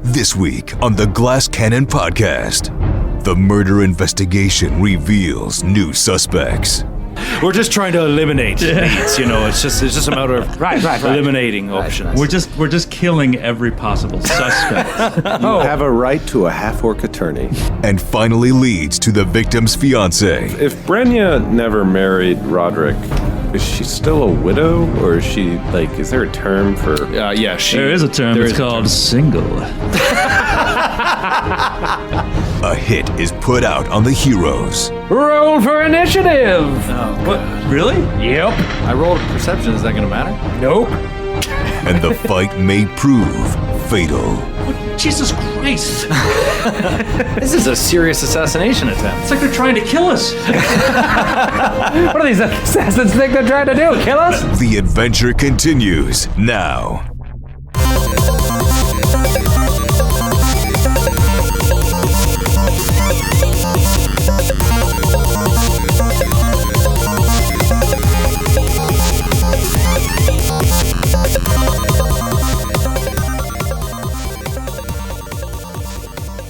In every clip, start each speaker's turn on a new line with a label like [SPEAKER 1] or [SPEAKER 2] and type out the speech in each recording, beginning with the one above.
[SPEAKER 1] This week on the Glass Cannon Podcast, the murder investigation reveals new suspects.
[SPEAKER 2] We're just trying to eliminate leads, It's just a matter of eliminating options.
[SPEAKER 3] We're just killing every possible suspect.
[SPEAKER 4] You have a right to a half-orc attorney.
[SPEAKER 1] And finally leads to the victim's fiancé.
[SPEAKER 4] If Brenya never married Roderick, is she still a widow, or is she, is there a term for...
[SPEAKER 3] There is a term. It's called single.
[SPEAKER 1] A hit is put out on the heroes.
[SPEAKER 5] Roll for initiative!
[SPEAKER 2] Oh, what?
[SPEAKER 3] Really?
[SPEAKER 5] Yep.
[SPEAKER 2] I rolled a perception. Is that going to matter?
[SPEAKER 5] Nope.
[SPEAKER 1] And the fight may prove fatal.
[SPEAKER 3] Jesus Christ.
[SPEAKER 2] This is a serious assassination attempt.
[SPEAKER 3] It's like they're trying to kill us.
[SPEAKER 5] What do these assassins think they're trying to do? Kill us?
[SPEAKER 1] The adventure continues now.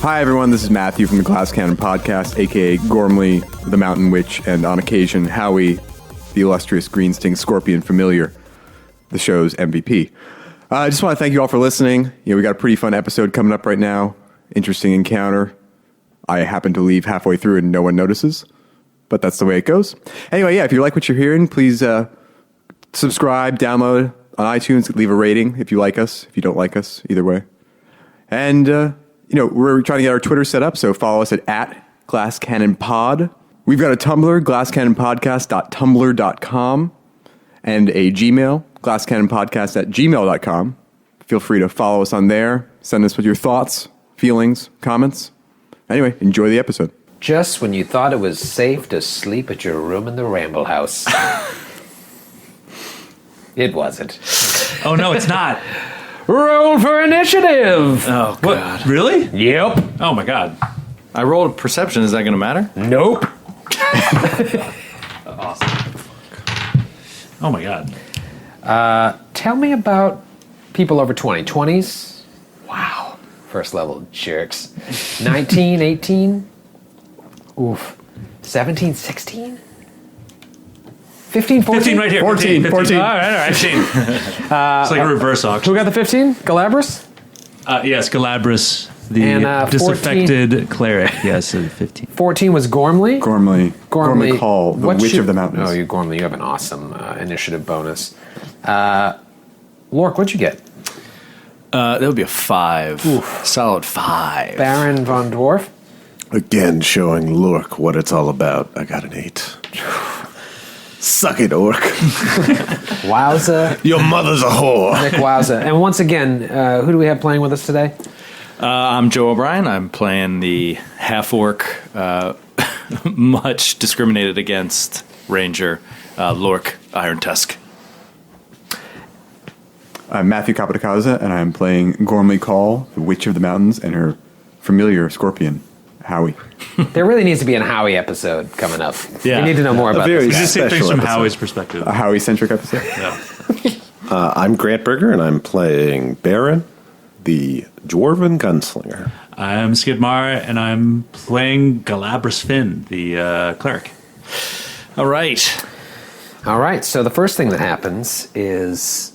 [SPEAKER 6] Hi everyone, this is Matthew from the Glass Cannon Podcast, aka Gormley, the Mountain Witch, and on occasion, Howie, the illustrious Greensting Scorpion Familiar, the show's MVP. I just want to thank you all for listening. We got a pretty fun episode coming up right now. Interesting encounter. I happen to leave halfway through and no one notices, but that's the way it goes. Anyway, if you like what you're hearing, please subscribe, download on iTunes, leave a rating if you like us, if you don't like us, either way. And... we're trying to get our Twitter set up, so follow us at @GlassCannonPod. We've got a Tumblr, glasscannonpodcast.tumblr.com, and a Gmail, glasscannonpodcast@gmail.com. Feel free to follow us on there. Send us with your thoughts, feelings, comments. Anyway, enjoy the episode.
[SPEAKER 5] Just when you thought it was safe to sleep at your room in the Ramblehouse. It wasn't.
[SPEAKER 3] Oh, no, it's not.
[SPEAKER 5] Roll for initiative!
[SPEAKER 2] Oh, God.
[SPEAKER 3] What? Really?
[SPEAKER 5] Yep.
[SPEAKER 3] Oh, my God.
[SPEAKER 2] I rolled a perception. Is that going to matter?
[SPEAKER 5] Nope.
[SPEAKER 3] Awesome. Oh, my God.
[SPEAKER 5] Tell me about people over 20. 20s? Wow. First level jerks. 19, 18? Oof. 17, 16? 15, 14?
[SPEAKER 3] 15 right here.
[SPEAKER 6] 14.
[SPEAKER 3] All right. 15. It's like a reverse auction.
[SPEAKER 5] Who got the 15? Galabras?
[SPEAKER 3] Yes, Galabras, the
[SPEAKER 5] And,
[SPEAKER 3] disaffected cleric. Yes, 15.
[SPEAKER 5] 14 was Gormley?
[SPEAKER 6] Gormley Call, the
[SPEAKER 5] What's
[SPEAKER 6] Witch
[SPEAKER 5] your-
[SPEAKER 6] of the Mountains.
[SPEAKER 5] Oh, you Gormley, you have an awesome initiative bonus. Lork, what'd you get?
[SPEAKER 2] That would be a 5. Oof. Solid 5.
[SPEAKER 5] Baron von Dwarf?
[SPEAKER 4] Again, showing Lork what it's all about. I got an 8. Suck it, orc.
[SPEAKER 5] Wowza.
[SPEAKER 4] Your mother's a whore.
[SPEAKER 5] Nick Wowza. And once again, who do we have playing with us today?
[SPEAKER 2] I'm Joe O'Brien. I'm playing the half-orc, much discriminated against ranger, Lork Iron Tusk.
[SPEAKER 6] I'm Matthew Capitacasa, and I'm playing Gormley Call, the Witch of the Mountains, and her familiar scorpion, Howie.
[SPEAKER 5] There really needs to be an Howie episode coming up.
[SPEAKER 2] Yeah.
[SPEAKER 5] We need to know more about
[SPEAKER 4] very
[SPEAKER 5] this.
[SPEAKER 3] You just say things
[SPEAKER 4] Special
[SPEAKER 3] from
[SPEAKER 4] episode.
[SPEAKER 3] Howie's perspective.
[SPEAKER 6] A Howie-centric episode.
[SPEAKER 3] Yeah.
[SPEAKER 4] I'm Grant Berger, and I'm playing Baron, the Dwarven Gunslinger.
[SPEAKER 3] I'm Skidmar, and I'm playing Galabras Finn, the cleric.
[SPEAKER 2] All right.
[SPEAKER 5] All right, so the first thing that happens is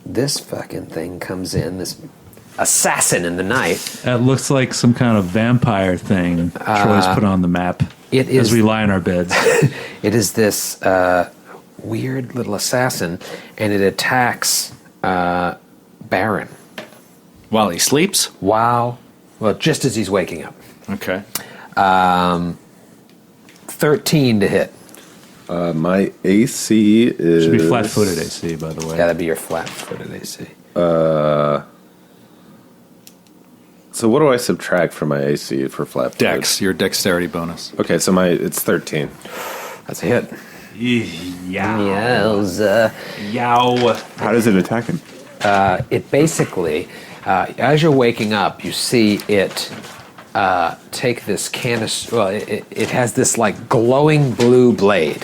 [SPEAKER 5] this fucking thing comes in, this assassin in the night.
[SPEAKER 3] That looks like some kind of vampire thing Troy's put on the map
[SPEAKER 5] It is.
[SPEAKER 3] as we lie in our beds.
[SPEAKER 5] It is this weird little assassin, and it attacks Baron.
[SPEAKER 2] While he sleeps?
[SPEAKER 5] Well, just as he's waking up.
[SPEAKER 2] Okay.
[SPEAKER 5] 13 to hit.
[SPEAKER 4] My AC is...
[SPEAKER 3] Should be flat-footed AC, by the way.
[SPEAKER 5] Yeah, that'd be your flat-footed AC.
[SPEAKER 4] So what do I subtract from my AC for flat-footed?
[SPEAKER 2] Dex, your dexterity bonus.
[SPEAKER 4] Okay, so it's 13.
[SPEAKER 5] That's a hit.
[SPEAKER 3] Yow.
[SPEAKER 5] Yowza.
[SPEAKER 3] Yow.
[SPEAKER 6] How does it attack him?
[SPEAKER 5] It basically, as you're waking up, you see it take this canister. Well, it has this like glowing blue blade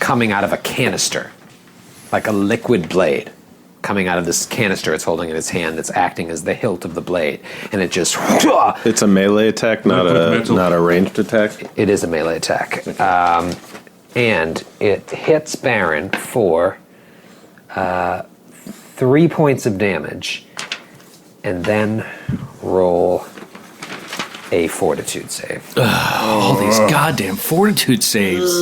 [SPEAKER 5] coming out of a canister, like a liquid blade coming out of this canister it's holding in its hand that's acting as the hilt of the blade. And it just...
[SPEAKER 4] It's a melee attack, not a ranged attack?
[SPEAKER 5] It is a melee attack. And it hits Baron for 3 points of damage. And then roll a fortitude save.
[SPEAKER 2] All these goddamn fortitude saves.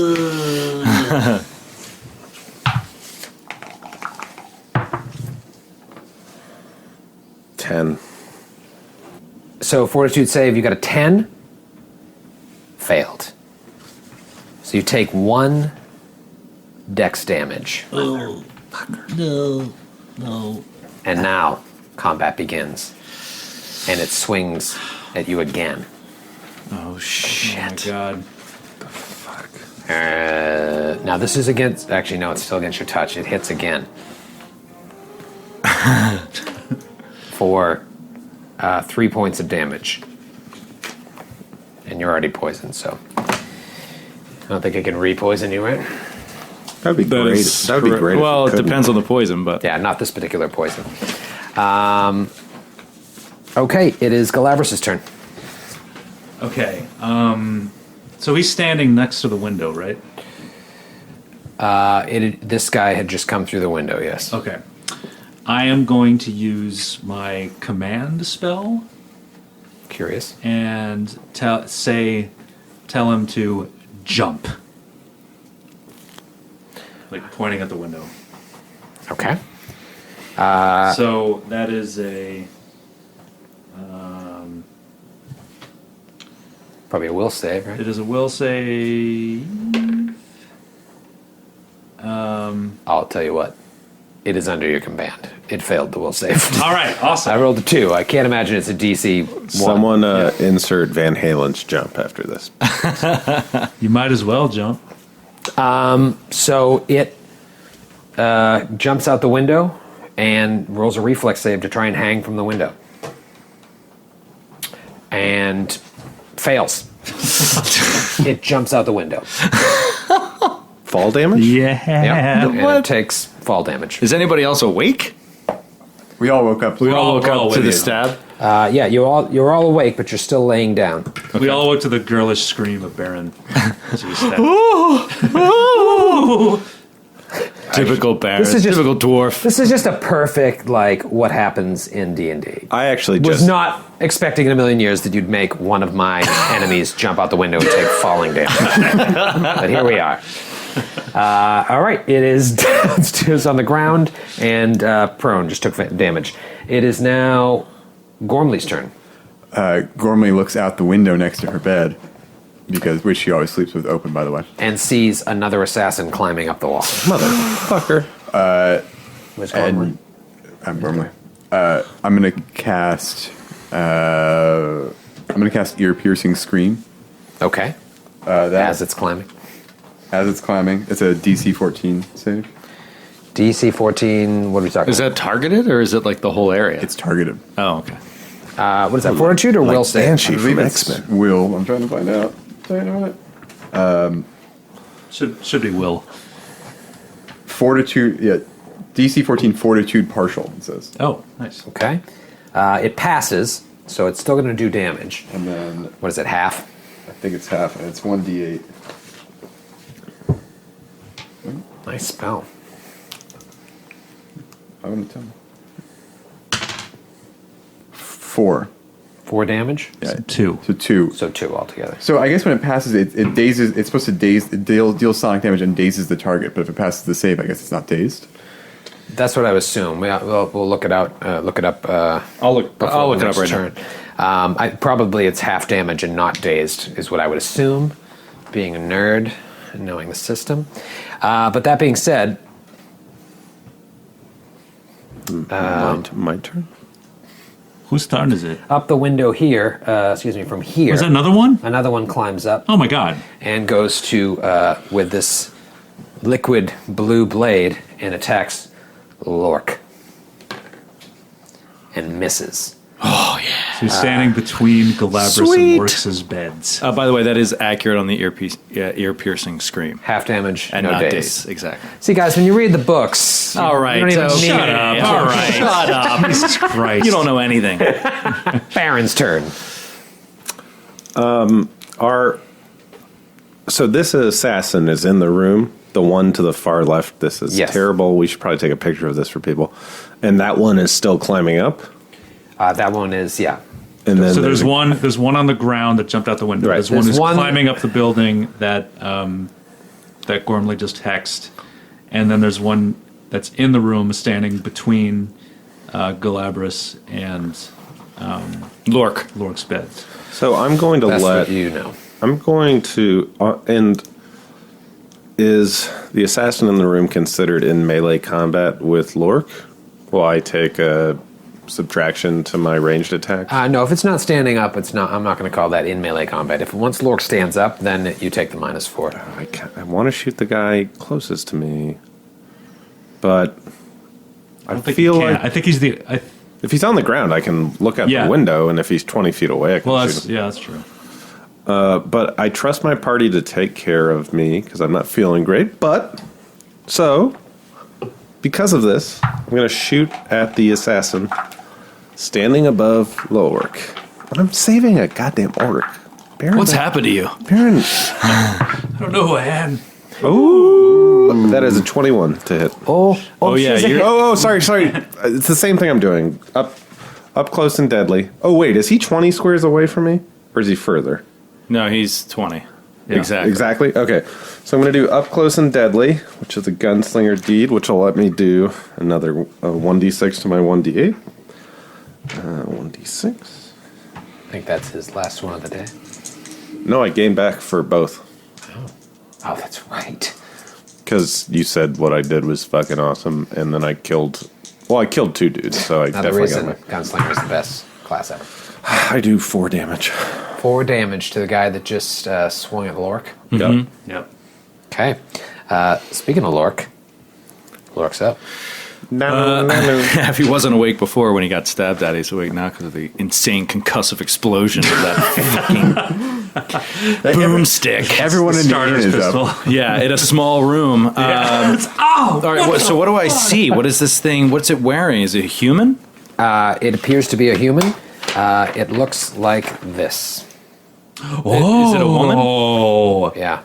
[SPEAKER 4] Ten.
[SPEAKER 5] So fortitude save, you got a 10. Failed. So you take 1 dex damage.
[SPEAKER 7] Oh, no.
[SPEAKER 5] And now combat begins. And it swings at you again.
[SPEAKER 3] Oh my god.
[SPEAKER 5] Now this is against... Actually, no, it's still against your touch. It hits again. For 3 points of damage. And you're already poisoned, so... I don't think I can re-poison you, right?
[SPEAKER 4] That'd be great. That'd be great.
[SPEAKER 2] Well, it depends on the poison, but...
[SPEAKER 5] Yeah, not this particular poison. Okay, it is Galabras' turn.
[SPEAKER 3] Okay. So he's standing next to the window, right?
[SPEAKER 5] This guy had just come through the window, yes.
[SPEAKER 3] Okay. I am going to use my command spell
[SPEAKER 5] Curious.
[SPEAKER 3] and tell him to jump. Like pointing at the window.
[SPEAKER 5] Okay.
[SPEAKER 3] So that is a
[SPEAKER 5] Probably a will save, right?
[SPEAKER 3] it is a will save.
[SPEAKER 5] I'll tell you what. It is under your command. It failed the will save.
[SPEAKER 3] All right, awesome.
[SPEAKER 5] I rolled a 2. I can't imagine it's a DC 1.
[SPEAKER 4] Someone insert Van Halen's jump after this.
[SPEAKER 3] You might as well jump.
[SPEAKER 5] So it jumps out the window and rolls a reflex save to try and hang from the window. And fails. It jumps out the window.
[SPEAKER 4] Fall damage?
[SPEAKER 5] Yep. And it takes fall damage.
[SPEAKER 2] Is anybody else awake?
[SPEAKER 6] We all woke up.
[SPEAKER 2] We all woke up to
[SPEAKER 3] with
[SPEAKER 2] the
[SPEAKER 3] you.
[SPEAKER 2] stab.
[SPEAKER 5] Yeah, you're all awake, but you're still laying down.
[SPEAKER 3] We all woke to the girlish scream of Baron. As he was stabbed.
[SPEAKER 2] Typical Baron.
[SPEAKER 5] This is just-
[SPEAKER 2] typical dwarf.
[SPEAKER 5] This is just a perfect, like, what happens in D&D.
[SPEAKER 4] I actually
[SPEAKER 5] Was
[SPEAKER 4] just...
[SPEAKER 5] not expecting in a million years that you'd make one of my enemies jump out the window and take falling damage. But here we are. All right, it is downstairs on the ground and prone, just took damage. It is now Gormley's turn.
[SPEAKER 6] Gormley looks out the window next to her bed, which she always sleeps with open, by the way.
[SPEAKER 5] And sees another assassin climbing up the wall.
[SPEAKER 4] Motherfucker.
[SPEAKER 5] Where's Gormley?
[SPEAKER 6] I'm Gormley. I'm gonna cast. I'm gonna cast ear piercing scream.
[SPEAKER 5] Okay,
[SPEAKER 6] That
[SPEAKER 5] as it's climbing.
[SPEAKER 6] as it's climbing. It's a DC 14 save.
[SPEAKER 5] DC 14, what are we talking
[SPEAKER 2] Is that targeted or is it like the whole area?
[SPEAKER 6] It's targeted.
[SPEAKER 2] Oh, okay.
[SPEAKER 5] about? What is that, Fortitude or Will save?
[SPEAKER 4] Banshee
[SPEAKER 6] I believe
[SPEAKER 4] from
[SPEAKER 6] it's
[SPEAKER 4] X-Men.
[SPEAKER 6] Will. I'm trying to find out. Tell you in a minute.
[SPEAKER 3] Should be Will.
[SPEAKER 6] Fortitude. Yeah. DC 14 Fortitude partial. It says.
[SPEAKER 3] Oh, nice.
[SPEAKER 5] Okay. It passes, so it's still going to do damage.
[SPEAKER 6] And then
[SPEAKER 5] What is it, half?
[SPEAKER 6] I think it's half, and it's 1d8.
[SPEAKER 5] Nice spell.
[SPEAKER 6] I'm gonna tell you. 4.
[SPEAKER 5] 4 damage?
[SPEAKER 6] Yeah.
[SPEAKER 3] 2.
[SPEAKER 6] So 2.
[SPEAKER 5] So 2 altogether.
[SPEAKER 6] So I guess when it passes, it dazes. It's supposed to deal sonic damage and dazes the target. But if it passes the save, I guess it's not dazed.
[SPEAKER 5] That's what I would assume. We'll look it out. Look it up.
[SPEAKER 2] I'll look it up right
[SPEAKER 5] turn. Probably it's half damage and not dazed is what I would assume. Being a nerd and knowing the system. But that being said,
[SPEAKER 4] My turn?
[SPEAKER 3] Whose turn is it?
[SPEAKER 5] up the window here. From here.
[SPEAKER 3] Was that another one?
[SPEAKER 5] Another one climbs up
[SPEAKER 3] Oh my god.
[SPEAKER 5] and goes to with this liquid blue blade and attacks Lork and misses.
[SPEAKER 2] Oh, yeah.
[SPEAKER 3] She's standing between Galabras and Lorx's beds.
[SPEAKER 2] By the way, that is accurate on the ear-piercing scream.
[SPEAKER 5] Half damage,
[SPEAKER 2] And
[SPEAKER 5] no
[SPEAKER 2] not
[SPEAKER 5] daze.
[SPEAKER 2] daze, exactly.
[SPEAKER 5] See, guys, when you read the books,
[SPEAKER 2] All right,
[SPEAKER 5] you don't even need
[SPEAKER 2] shut up. All right, shut up.
[SPEAKER 3] Jesus Christ.
[SPEAKER 2] You don't know anything.
[SPEAKER 5] Baron's turn.
[SPEAKER 4] So this assassin is in the room. The one to the far left. This is
[SPEAKER 5] Yes.
[SPEAKER 4] terrible. We should probably take a picture of this for people. And that one is still climbing up.
[SPEAKER 5] That one is, yeah.
[SPEAKER 4] And then
[SPEAKER 3] So there's one on the ground that jumped out the window.
[SPEAKER 4] Right.
[SPEAKER 3] There's one
[SPEAKER 5] There's
[SPEAKER 3] who's
[SPEAKER 5] one-
[SPEAKER 3] climbing up the building that that Gormley just hexed, and then there's one that's in the room standing between Galabras and Lork's beds.
[SPEAKER 4] So I'm going to
[SPEAKER 5] That's
[SPEAKER 4] let.
[SPEAKER 5] what you know.
[SPEAKER 4] I'm going to. And is the assassin in the room considered in melee combat with Lork? Will I take a subtraction to my ranged attack?
[SPEAKER 5] No, if it's not standing up, it's not. I'm not going to call that in melee combat. If once Lork stands up, then you take the -4.
[SPEAKER 4] I want to shoot the guy closest to me, but I
[SPEAKER 3] don't think
[SPEAKER 4] feel
[SPEAKER 3] he can.
[SPEAKER 4] like
[SPEAKER 3] I think he's the.
[SPEAKER 4] if he's on the ground, I can look out
[SPEAKER 3] Yeah.
[SPEAKER 4] the window, and if he's 20 feet away, I can
[SPEAKER 3] Well,
[SPEAKER 4] shoot him.
[SPEAKER 3] that's true.
[SPEAKER 4] But I trust my party to take care of me because I'm not feeling great. But so, because of this, I'm going to shoot at the assassin standing above Lork. But I'm saving a goddamn orc. Baron,
[SPEAKER 2] What's happened to you?
[SPEAKER 4] Baron.
[SPEAKER 3] I don't know who I am.
[SPEAKER 4] Ooh, that is a 21 to hit.
[SPEAKER 2] Oh, yeah, you're...
[SPEAKER 4] Sorry. It's the same thing I'm doing. Up close and deadly. Oh wait, is he 20 squares away from me, or is he further?
[SPEAKER 2] No, he's 20.
[SPEAKER 3] Yeah.
[SPEAKER 2] Exactly.
[SPEAKER 4] Exactly. Okay, so I'm going to do up close and deadly, which is a gunslinger deed, which will let me do another 1d6 to my 1d8. 1d6.
[SPEAKER 5] I think that's his last one of the day.
[SPEAKER 4] No, I gain back for both.
[SPEAKER 5] Oh, that's right.
[SPEAKER 4] Because you said what I did was fucking awesome, and then I killed. Well, I killed 2 dudes, so I
[SPEAKER 5] Another
[SPEAKER 4] definitely
[SPEAKER 5] reason
[SPEAKER 4] got
[SPEAKER 5] Gunslinger is the best class ever.
[SPEAKER 4] I do 4 damage.
[SPEAKER 5] 4 damage to the guy that just swung at Lork.
[SPEAKER 4] Yep.
[SPEAKER 3] Yep.
[SPEAKER 5] Okay. Speaking of Lork, Lork's up.
[SPEAKER 4] No.
[SPEAKER 2] If he wasn't awake before when he got stabbed at, he's awake now because of the insane concussive explosion of that fucking boomstick.
[SPEAKER 6] Everyone in the
[SPEAKER 3] Starter's
[SPEAKER 6] is
[SPEAKER 3] pistol.
[SPEAKER 6] up.
[SPEAKER 2] Yeah, in a small room. All right, so what do I see? What is this thing? What's it wearing? Is it a human?
[SPEAKER 5] It appears to be a human. It looks like this.
[SPEAKER 2] Is it a woman? All
[SPEAKER 3] Oh.
[SPEAKER 5] Yeah.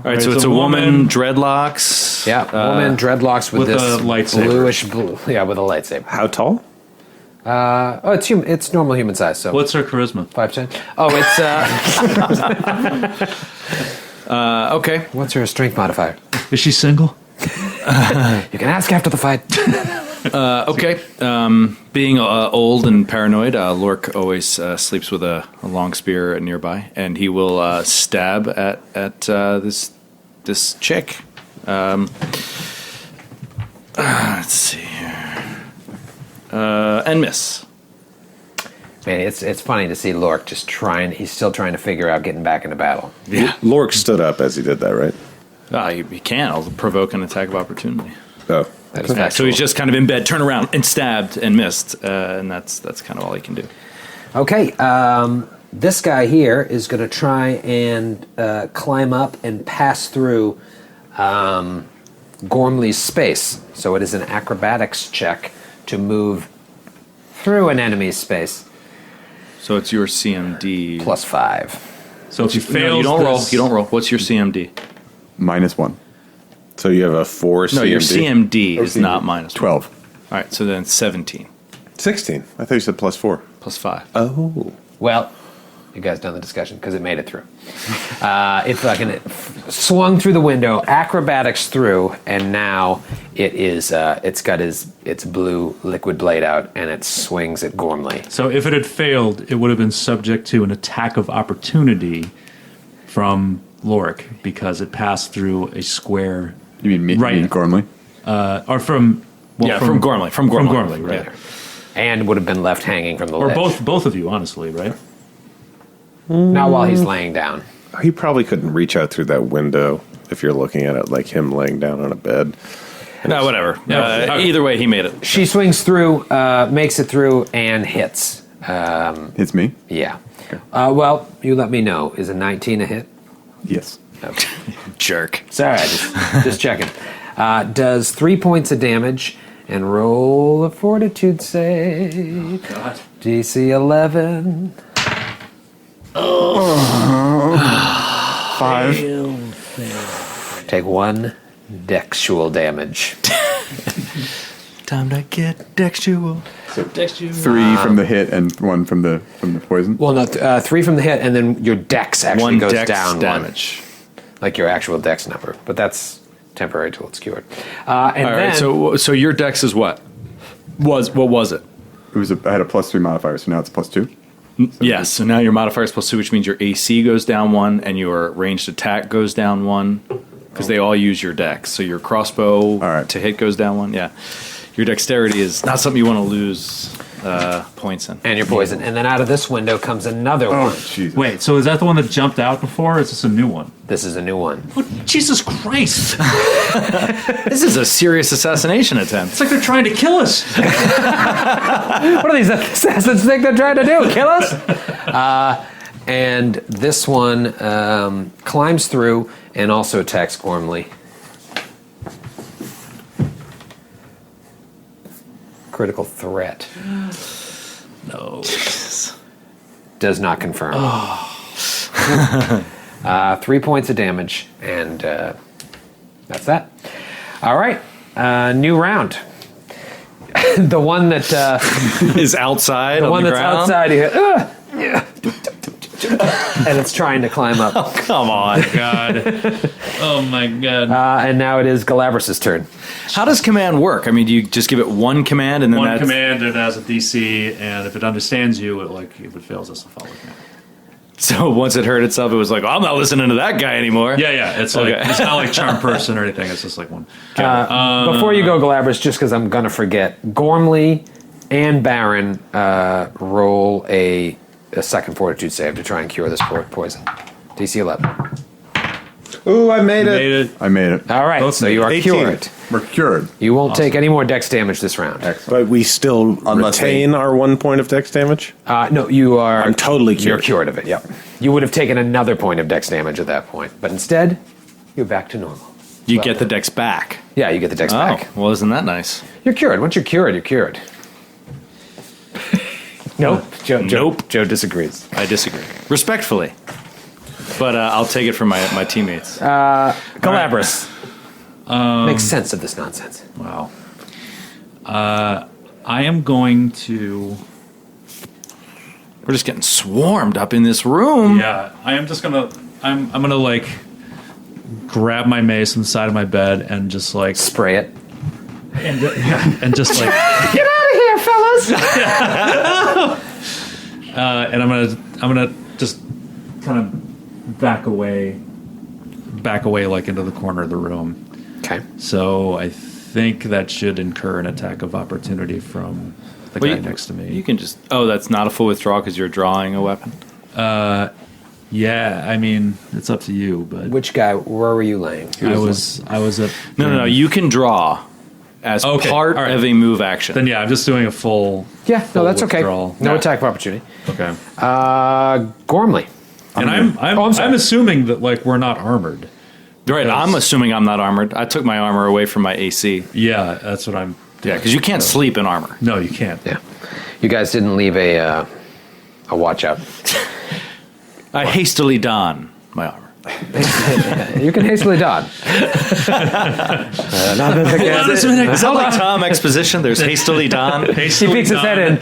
[SPEAKER 2] right, so it's a woman, dreadlocks.
[SPEAKER 5] Yeah, woman, dreadlocks with
[SPEAKER 3] with
[SPEAKER 5] this
[SPEAKER 3] a lightsaber.
[SPEAKER 5] bluish blue. Yeah, with a lightsaber.
[SPEAKER 4] How tall?
[SPEAKER 5] It's human. It's normal human size. So
[SPEAKER 3] What's her charisma?
[SPEAKER 5] 5'10". Oh, it's
[SPEAKER 2] Okay.
[SPEAKER 5] what's her strength modifier?
[SPEAKER 3] Is she single?
[SPEAKER 5] You can ask after the fight.
[SPEAKER 2] Okay. Being old and paranoid, Lork always sleeps with a long spear nearby, and he will stab at this chick. Let's see here. And miss.
[SPEAKER 5] Man, it's funny to see Lork just trying. He's still trying to figure out getting back into battle.
[SPEAKER 2] Yeah.
[SPEAKER 4] Lork stood up as he did that, right?
[SPEAKER 2] You can. I'll provoke an attack of opportunity.
[SPEAKER 4] Oh.
[SPEAKER 5] That is
[SPEAKER 2] So
[SPEAKER 5] factual.
[SPEAKER 2] he's just kind of in bed, turned around, and stabbed and missed, and that's kind of all he can do.
[SPEAKER 5] Okay, this guy here is going to try and climb up and pass through Gormley's space. So it is an acrobatics check to move through an enemy's space.
[SPEAKER 2] So it's your CMD.
[SPEAKER 5] +5.
[SPEAKER 3] So if you
[SPEAKER 2] No,
[SPEAKER 3] fail,
[SPEAKER 2] you don't roll. You don't roll. What's your CMD?
[SPEAKER 6] -1.
[SPEAKER 4] So you have a 4 CMD?
[SPEAKER 2] No, your CMD is not minus
[SPEAKER 6] 12.
[SPEAKER 2] All right, so then 17
[SPEAKER 4] 16. I thought you said +4.
[SPEAKER 2] +5.
[SPEAKER 4] Oh.
[SPEAKER 5] Well, you guys done the discussion because it made it through. It fucking swung through the window, acrobatics through, and now it is. It's got its blue liquid blade out, and it swings at Gormley.
[SPEAKER 3] So if it had failed, it would have been subject to an attack of opportunity from Lork because it passed through a square.
[SPEAKER 6] You mean me,
[SPEAKER 3] Right.
[SPEAKER 6] me and Gormley?
[SPEAKER 3] Or from
[SPEAKER 2] From Gormley. From Gormley.
[SPEAKER 3] From Gormley, right?
[SPEAKER 2] Yeah.
[SPEAKER 5] And would have been left hanging from the
[SPEAKER 3] Or
[SPEAKER 5] ledge.
[SPEAKER 3] both of you, honestly, right?
[SPEAKER 5] Not while he's laying down.
[SPEAKER 4] He probably couldn't reach out through that window if you're looking at it like him laying down on a bed.
[SPEAKER 2] No, whatever.
[SPEAKER 3] Okay.
[SPEAKER 2] Either way, he made it.
[SPEAKER 5] She swings through, makes it through, and hits.
[SPEAKER 6] It's me?
[SPEAKER 5] Yeah. Well, you let me know. Is a 19 a hit?
[SPEAKER 6] Yes.
[SPEAKER 5] Okay.
[SPEAKER 2] Jerk.
[SPEAKER 5] Sorry, just checking. Does 3 points of damage and roll a fortitude save.
[SPEAKER 3] Oh, God.
[SPEAKER 5] DC 11.
[SPEAKER 6] 5.
[SPEAKER 5] Take 1 dexual damage.
[SPEAKER 2] Time to get textual.
[SPEAKER 6] 3 from the hit and 1 from the poison.
[SPEAKER 5] Well, no, 3 from the hit, and then your dex actually
[SPEAKER 2] One
[SPEAKER 5] goes
[SPEAKER 2] dex
[SPEAKER 5] down
[SPEAKER 2] damage.
[SPEAKER 5] 1. Like your actual dex number. But that's temporary till it's cured. And
[SPEAKER 2] All right.
[SPEAKER 5] then,
[SPEAKER 2] So your dex is what? What was it?
[SPEAKER 6] I had a +3 modifier, so now it's +2.
[SPEAKER 2] Yes. So now your modifier is +2, which means your AC goes down 1 and your ranged attack goes down 1 because they all use your dex. So your crossbow to hit goes down 1. Yeah. Your dexterity is not something you want to lose points in.
[SPEAKER 5] and your poison. And then out of this window comes another one.
[SPEAKER 6] Jesus.
[SPEAKER 3] Wait, so is that the one that jumped out before, or is this a new one?
[SPEAKER 5] This is a new one.
[SPEAKER 3] Oh, Jesus Christ!
[SPEAKER 2] This is a serious assassination attempt.
[SPEAKER 3] It's like they're trying to kill us.
[SPEAKER 5] What do these assassins think they're trying to do? Kill us? And this one climbs through and also attacks Gormley. Critical threat.
[SPEAKER 2] No.
[SPEAKER 5] Does not confirm. 3 points of damage, and that's that. All right, new round. The one that
[SPEAKER 2] Is outside
[SPEAKER 5] the
[SPEAKER 2] on
[SPEAKER 5] one
[SPEAKER 2] the
[SPEAKER 5] that's
[SPEAKER 2] ground?
[SPEAKER 5] outside. You hear, and it's trying to climb up.
[SPEAKER 2] Come on.
[SPEAKER 3] God. Oh my God.
[SPEAKER 5] And now it is Galabras' turn.
[SPEAKER 2] How does command work? I mean, do you just give it one command and then
[SPEAKER 3] One
[SPEAKER 2] that's...
[SPEAKER 3] command, it has a DC, and if it understands you, if it fails, it's a follow command.
[SPEAKER 2] So once it heard itself, it was like, I'm not listening to that guy anymore.
[SPEAKER 3] Yeah. It's like
[SPEAKER 2] Okay.
[SPEAKER 3] it's not like charm person or anything. It's just like one.
[SPEAKER 5] Before you go, Galabras, just because I'm going to forget, Gormley and Baron roll a second fortitude save to try and cure this poison. DC 11.
[SPEAKER 4] Ooh, I made
[SPEAKER 3] Made
[SPEAKER 4] it.
[SPEAKER 3] it.
[SPEAKER 6] I made it.
[SPEAKER 5] All right, so you are
[SPEAKER 4] 18.
[SPEAKER 5] cured.
[SPEAKER 6] We're cured.
[SPEAKER 5] You won't take any more dex damage this round.
[SPEAKER 4] But we still
[SPEAKER 6] Unless
[SPEAKER 4] retain our 1 point of dex damage?
[SPEAKER 5] No, you are.
[SPEAKER 4] I'm totally
[SPEAKER 5] You're
[SPEAKER 4] cured.
[SPEAKER 5] cured of it. Yep. You would have taken another point of dex damage at that point, but instead, you're back to normal.
[SPEAKER 2] You get the dex back.
[SPEAKER 5] Yeah, you get the dex
[SPEAKER 2] Oh,
[SPEAKER 5] back.
[SPEAKER 2] well, isn't that nice?
[SPEAKER 5] You're cured. Once you're cured, you're cured. Nope. Joe disagrees.
[SPEAKER 2] I disagree. Respectfully. But I'll take it from my teammates.
[SPEAKER 5] Galabras. Make sense of this nonsense.
[SPEAKER 3] Wow. I am going to.
[SPEAKER 2] We're just getting swarmed up in this room.
[SPEAKER 3] Yeah, I am just gonna. I'm gonna like grab my mace on the side of my bed and just like
[SPEAKER 5] Spray it.
[SPEAKER 3] and just like
[SPEAKER 5] Get out of here, fellas!
[SPEAKER 3] and I'm gonna just kind of back away like into the corner of the room.
[SPEAKER 5] Okay.
[SPEAKER 3] So I think that should incur an attack of opportunity from the guy next to me.
[SPEAKER 2] You can just... Oh, that's not a full withdrawal because you're drawing a weapon?
[SPEAKER 3] Yeah, I mean it's up to you, but
[SPEAKER 5] Which guy? Where were you laying?
[SPEAKER 3] I was at
[SPEAKER 2] No. You can draw as
[SPEAKER 3] Okay,
[SPEAKER 2] part
[SPEAKER 3] all right.
[SPEAKER 2] of a move action.
[SPEAKER 3] Then yeah, I'm just doing a full.
[SPEAKER 5] Yeah. No,
[SPEAKER 3] full
[SPEAKER 5] that's okay.
[SPEAKER 3] withdrawal.
[SPEAKER 5] No
[SPEAKER 3] Yeah.
[SPEAKER 5] attack of opportunity.
[SPEAKER 3] Okay.
[SPEAKER 5] Gormley.
[SPEAKER 3] And
[SPEAKER 5] I'm sorry.
[SPEAKER 3] I'm assuming that like we're not armored.
[SPEAKER 2] Right, I'm assuming I'm not armored. I took my armor away from my AC.
[SPEAKER 3] Yeah, that's what I'm.
[SPEAKER 2] Yeah, because you can't sleep in armor.
[SPEAKER 3] No, you can't.
[SPEAKER 5] Yeah. You guys didn't leave a watch out.
[SPEAKER 2] I hastily don my armor.
[SPEAKER 5] You can hastily don.
[SPEAKER 2] Is that like Tom Exposition? There's hastily don.
[SPEAKER 5] He peeks his head in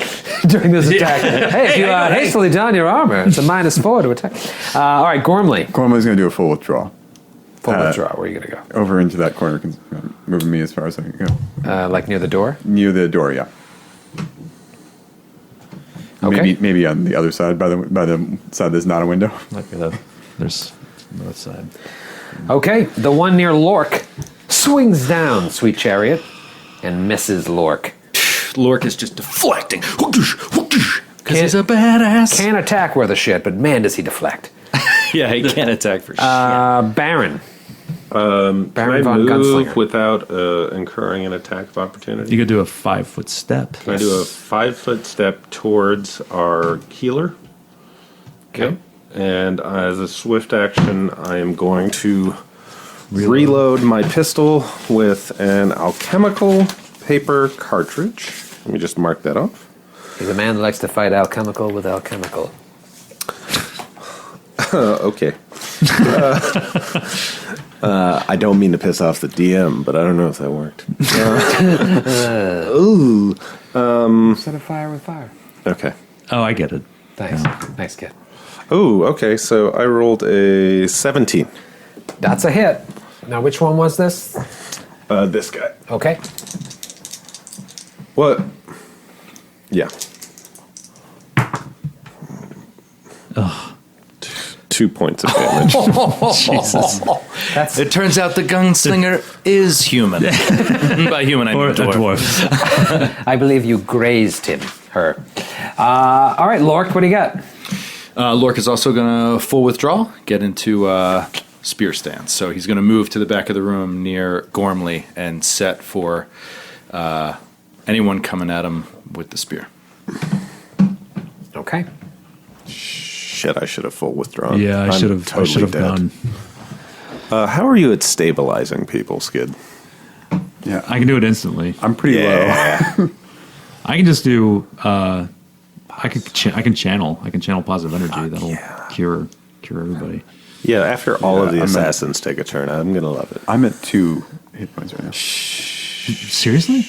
[SPEAKER 5] during this attack. Hey, if you hastily don your armor, it's a -4 to attack. All right, Gormley.
[SPEAKER 6] Gormley's going to do a full withdrawal.
[SPEAKER 5] Full withdraw. Where are you going to
[SPEAKER 6] Over into that corner, moving me as far as I can go.
[SPEAKER 5] go? Like near the door?
[SPEAKER 6] Near the door, yeah.
[SPEAKER 5] Okay.
[SPEAKER 6] Maybe on the other side, by the side there's not a window.
[SPEAKER 3] There's north side.
[SPEAKER 5] Okay, the one near Lork swings down, sweet chariot, and misses Lork.
[SPEAKER 2] Lork is just deflecting. Because he's a badass.
[SPEAKER 5] Can't attack worth a shit, but man, does he deflect.
[SPEAKER 2] Yeah, he can't attack for shit.
[SPEAKER 5] Baron. Baron
[SPEAKER 4] Can I
[SPEAKER 5] von
[SPEAKER 4] move
[SPEAKER 5] Gunslinger.
[SPEAKER 4] without incurring an attack of opportunity?
[SPEAKER 3] You could do a 5-foot step.
[SPEAKER 4] Can I do a 5-foot step towards our healer?
[SPEAKER 5] Okay.
[SPEAKER 4] And as a swift action, I am going to reload my pistol with an alchemical paper cartridge. Let me just mark that off.
[SPEAKER 5] He's a man that likes to fight alchemical with alchemical.
[SPEAKER 4] Okay. I don't mean to piss off the DM, but I don't know if that worked.
[SPEAKER 5] Set a fire with fire.
[SPEAKER 4] Okay.
[SPEAKER 3] Oh, I get it.
[SPEAKER 5] Thanks. Thanks, kid.
[SPEAKER 4] Oh, okay. So I rolled a 17.
[SPEAKER 5] That's a hit. Now, which one was this?
[SPEAKER 4] This guy.
[SPEAKER 5] Okay.
[SPEAKER 4] What? Yeah. 2 points of damage.
[SPEAKER 3] Jesus.
[SPEAKER 2] It turns out the gunslinger is human. By human, I mean
[SPEAKER 3] Or a
[SPEAKER 2] dwarf.
[SPEAKER 3] dwarf.
[SPEAKER 5] I believe you grazed her. All right, Lork, what do you got?
[SPEAKER 2] Lork is also going to full withdrawal, get into spear stance. So he's going to move to the back of the room near Gormley and set for anyone coming at him with the spear.
[SPEAKER 5] Okay.
[SPEAKER 4] Shit, I should have full withdrawn.
[SPEAKER 3] Yeah, I
[SPEAKER 4] I'm
[SPEAKER 3] should have. I
[SPEAKER 4] totally
[SPEAKER 3] should have
[SPEAKER 4] dead.
[SPEAKER 3] gone.
[SPEAKER 4] How are you at stabilizing people, Skid?
[SPEAKER 6] Yeah,
[SPEAKER 3] I can do it instantly.
[SPEAKER 6] I'm pretty low.
[SPEAKER 3] I can just do. I can channel. I can channel positive energy. That'll cure everybody.
[SPEAKER 4] Yeah, after all of the
[SPEAKER 6] I'm at-
[SPEAKER 4] assassins take a turn, I'm going to love it.
[SPEAKER 6] I'm at 2 hit points right now.
[SPEAKER 3] Seriously?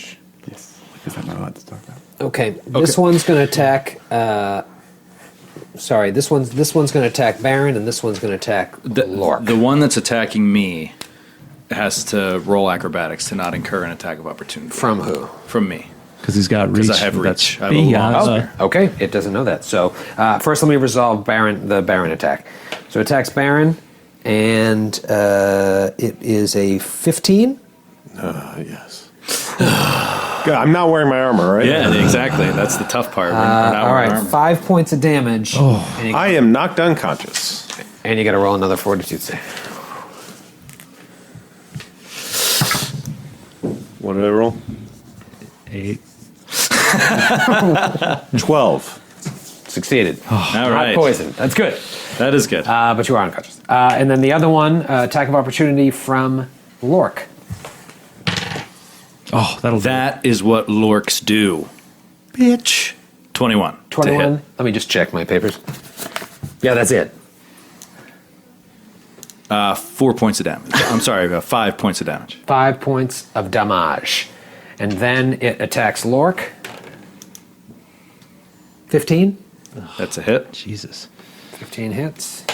[SPEAKER 6] Yes. Is I'm not allowed to talk about.
[SPEAKER 5] Okay. This one's going to attack. Sorry, this one's going to attack Baron, and this one's going to attack Lork.
[SPEAKER 2] The one that's attacking me has to roll acrobatics to not incur an attack of opportunity.
[SPEAKER 5] From who?
[SPEAKER 2] From me.
[SPEAKER 3] Because he's got reach.
[SPEAKER 2] Because I have
[SPEAKER 3] That's
[SPEAKER 2] reach. I have a long
[SPEAKER 3] beyond-
[SPEAKER 2] spear.
[SPEAKER 5] Okay, it doesn't know that. So first, let me resolve the Baron attack. So it attacks Baron, and it is a 15.
[SPEAKER 4] Yes. God, I'm not wearing my armor, right?
[SPEAKER 2] Yeah, exactly. That's the tough part. We're not
[SPEAKER 5] All
[SPEAKER 2] wearing
[SPEAKER 5] right,
[SPEAKER 2] armor.
[SPEAKER 5] 5 points of damage. And you,
[SPEAKER 4] I am knocked unconscious.
[SPEAKER 5] and you got to roll another fortitude save.
[SPEAKER 4] What did I roll?
[SPEAKER 3] 8.
[SPEAKER 4] 12.
[SPEAKER 5] Succeeded.
[SPEAKER 2] All
[SPEAKER 5] Not
[SPEAKER 2] right.
[SPEAKER 5] poisoned. That's good.
[SPEAKER 2] That is good.
[SPEAKER 5] But you are unconscious. And then the other one, attack of opportunity from Lork.
[SPEAKER 3] Oh, that'll do.
[SPEAKER 2] That is what Lorks do. Bitch. 21. to
[SPEAKER 5] 21.
[SPEAKER 2] hit.
[SPEAKER 5] Let me just check my papers. Yeah, that's it.
[SPEAKER 2] 4 points of damage. I'm sorry, 5 points of damage.
[SPEAKER 5] 5 points of damage. And then it attacks Lork. 15.
[SPEAKER 2] That's a hit.
[SPEAKER 3] Jesus.
[SPEAKER 5] 15 hits.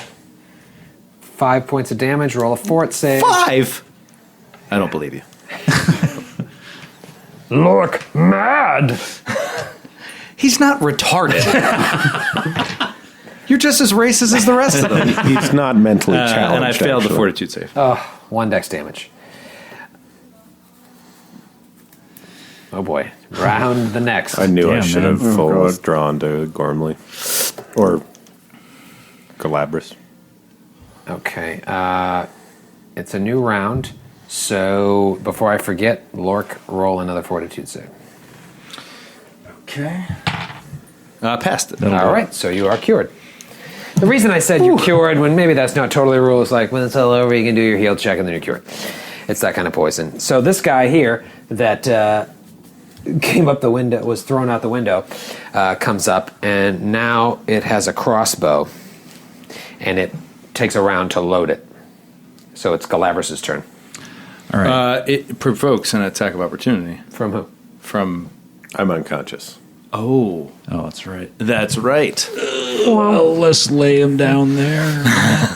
[SPEAKER 5] 5 points of damage. Roll a fort save.
[SPEAKER 2] 5? I don't believe you.
[SPEAKER 5] Lork mad.
[SPEAKER 2] He's not retarded. You're just as racist as the rest of them.
[SPEAKER 4] He's not mentally challenged.
[SPEAKER 2] And I failed the
[SPEAKER 4] actually.
[SPEAKER 2] fortitude save.
[SPEAKER 5] 1 dex damage. Oh boy. Round the next.
[SPEAKER 4] I knew I
[SPEAKER 3] Damn,
[SPEAKER 4] should
[SPEAKER 3] man.
[SPEAKER 4] have full
[SPEAKER 6] God.
[SPEAKER 4] withdrawn to Gormley. Or Galabras.
[SPEAKER 5] Okay. It's a new round. So before I forget, Lork, roll another fortitude save.
[SPEAKER 2] Okay. Passed it.
[SPEAKER 5] All right, so you are cured. The reason I said you're cured, when maybe that's not totally a rule, is like when it's all over, you can do your heal check and then you're cured. It's that kind of poison. So this guy here that came up the window, was thrown out the window, comes up, and now it has a crossbow, and it takes a round to load it. So it's Galabras' turn.
[SPEAKER 3] All right.
[SPEAKER 2] It provokes an attack of opportunity
[SPEAKER 5] From who?
[SPEAKER 2] from.
[SPEAKER 4] I'm unconscious.
[SPEAKER 2] Oh,
[SPEAKER 3] Oh, that's right.
[SPEAKER 2] that's right.
[SPEAKER 3] Well, let's lay him down there.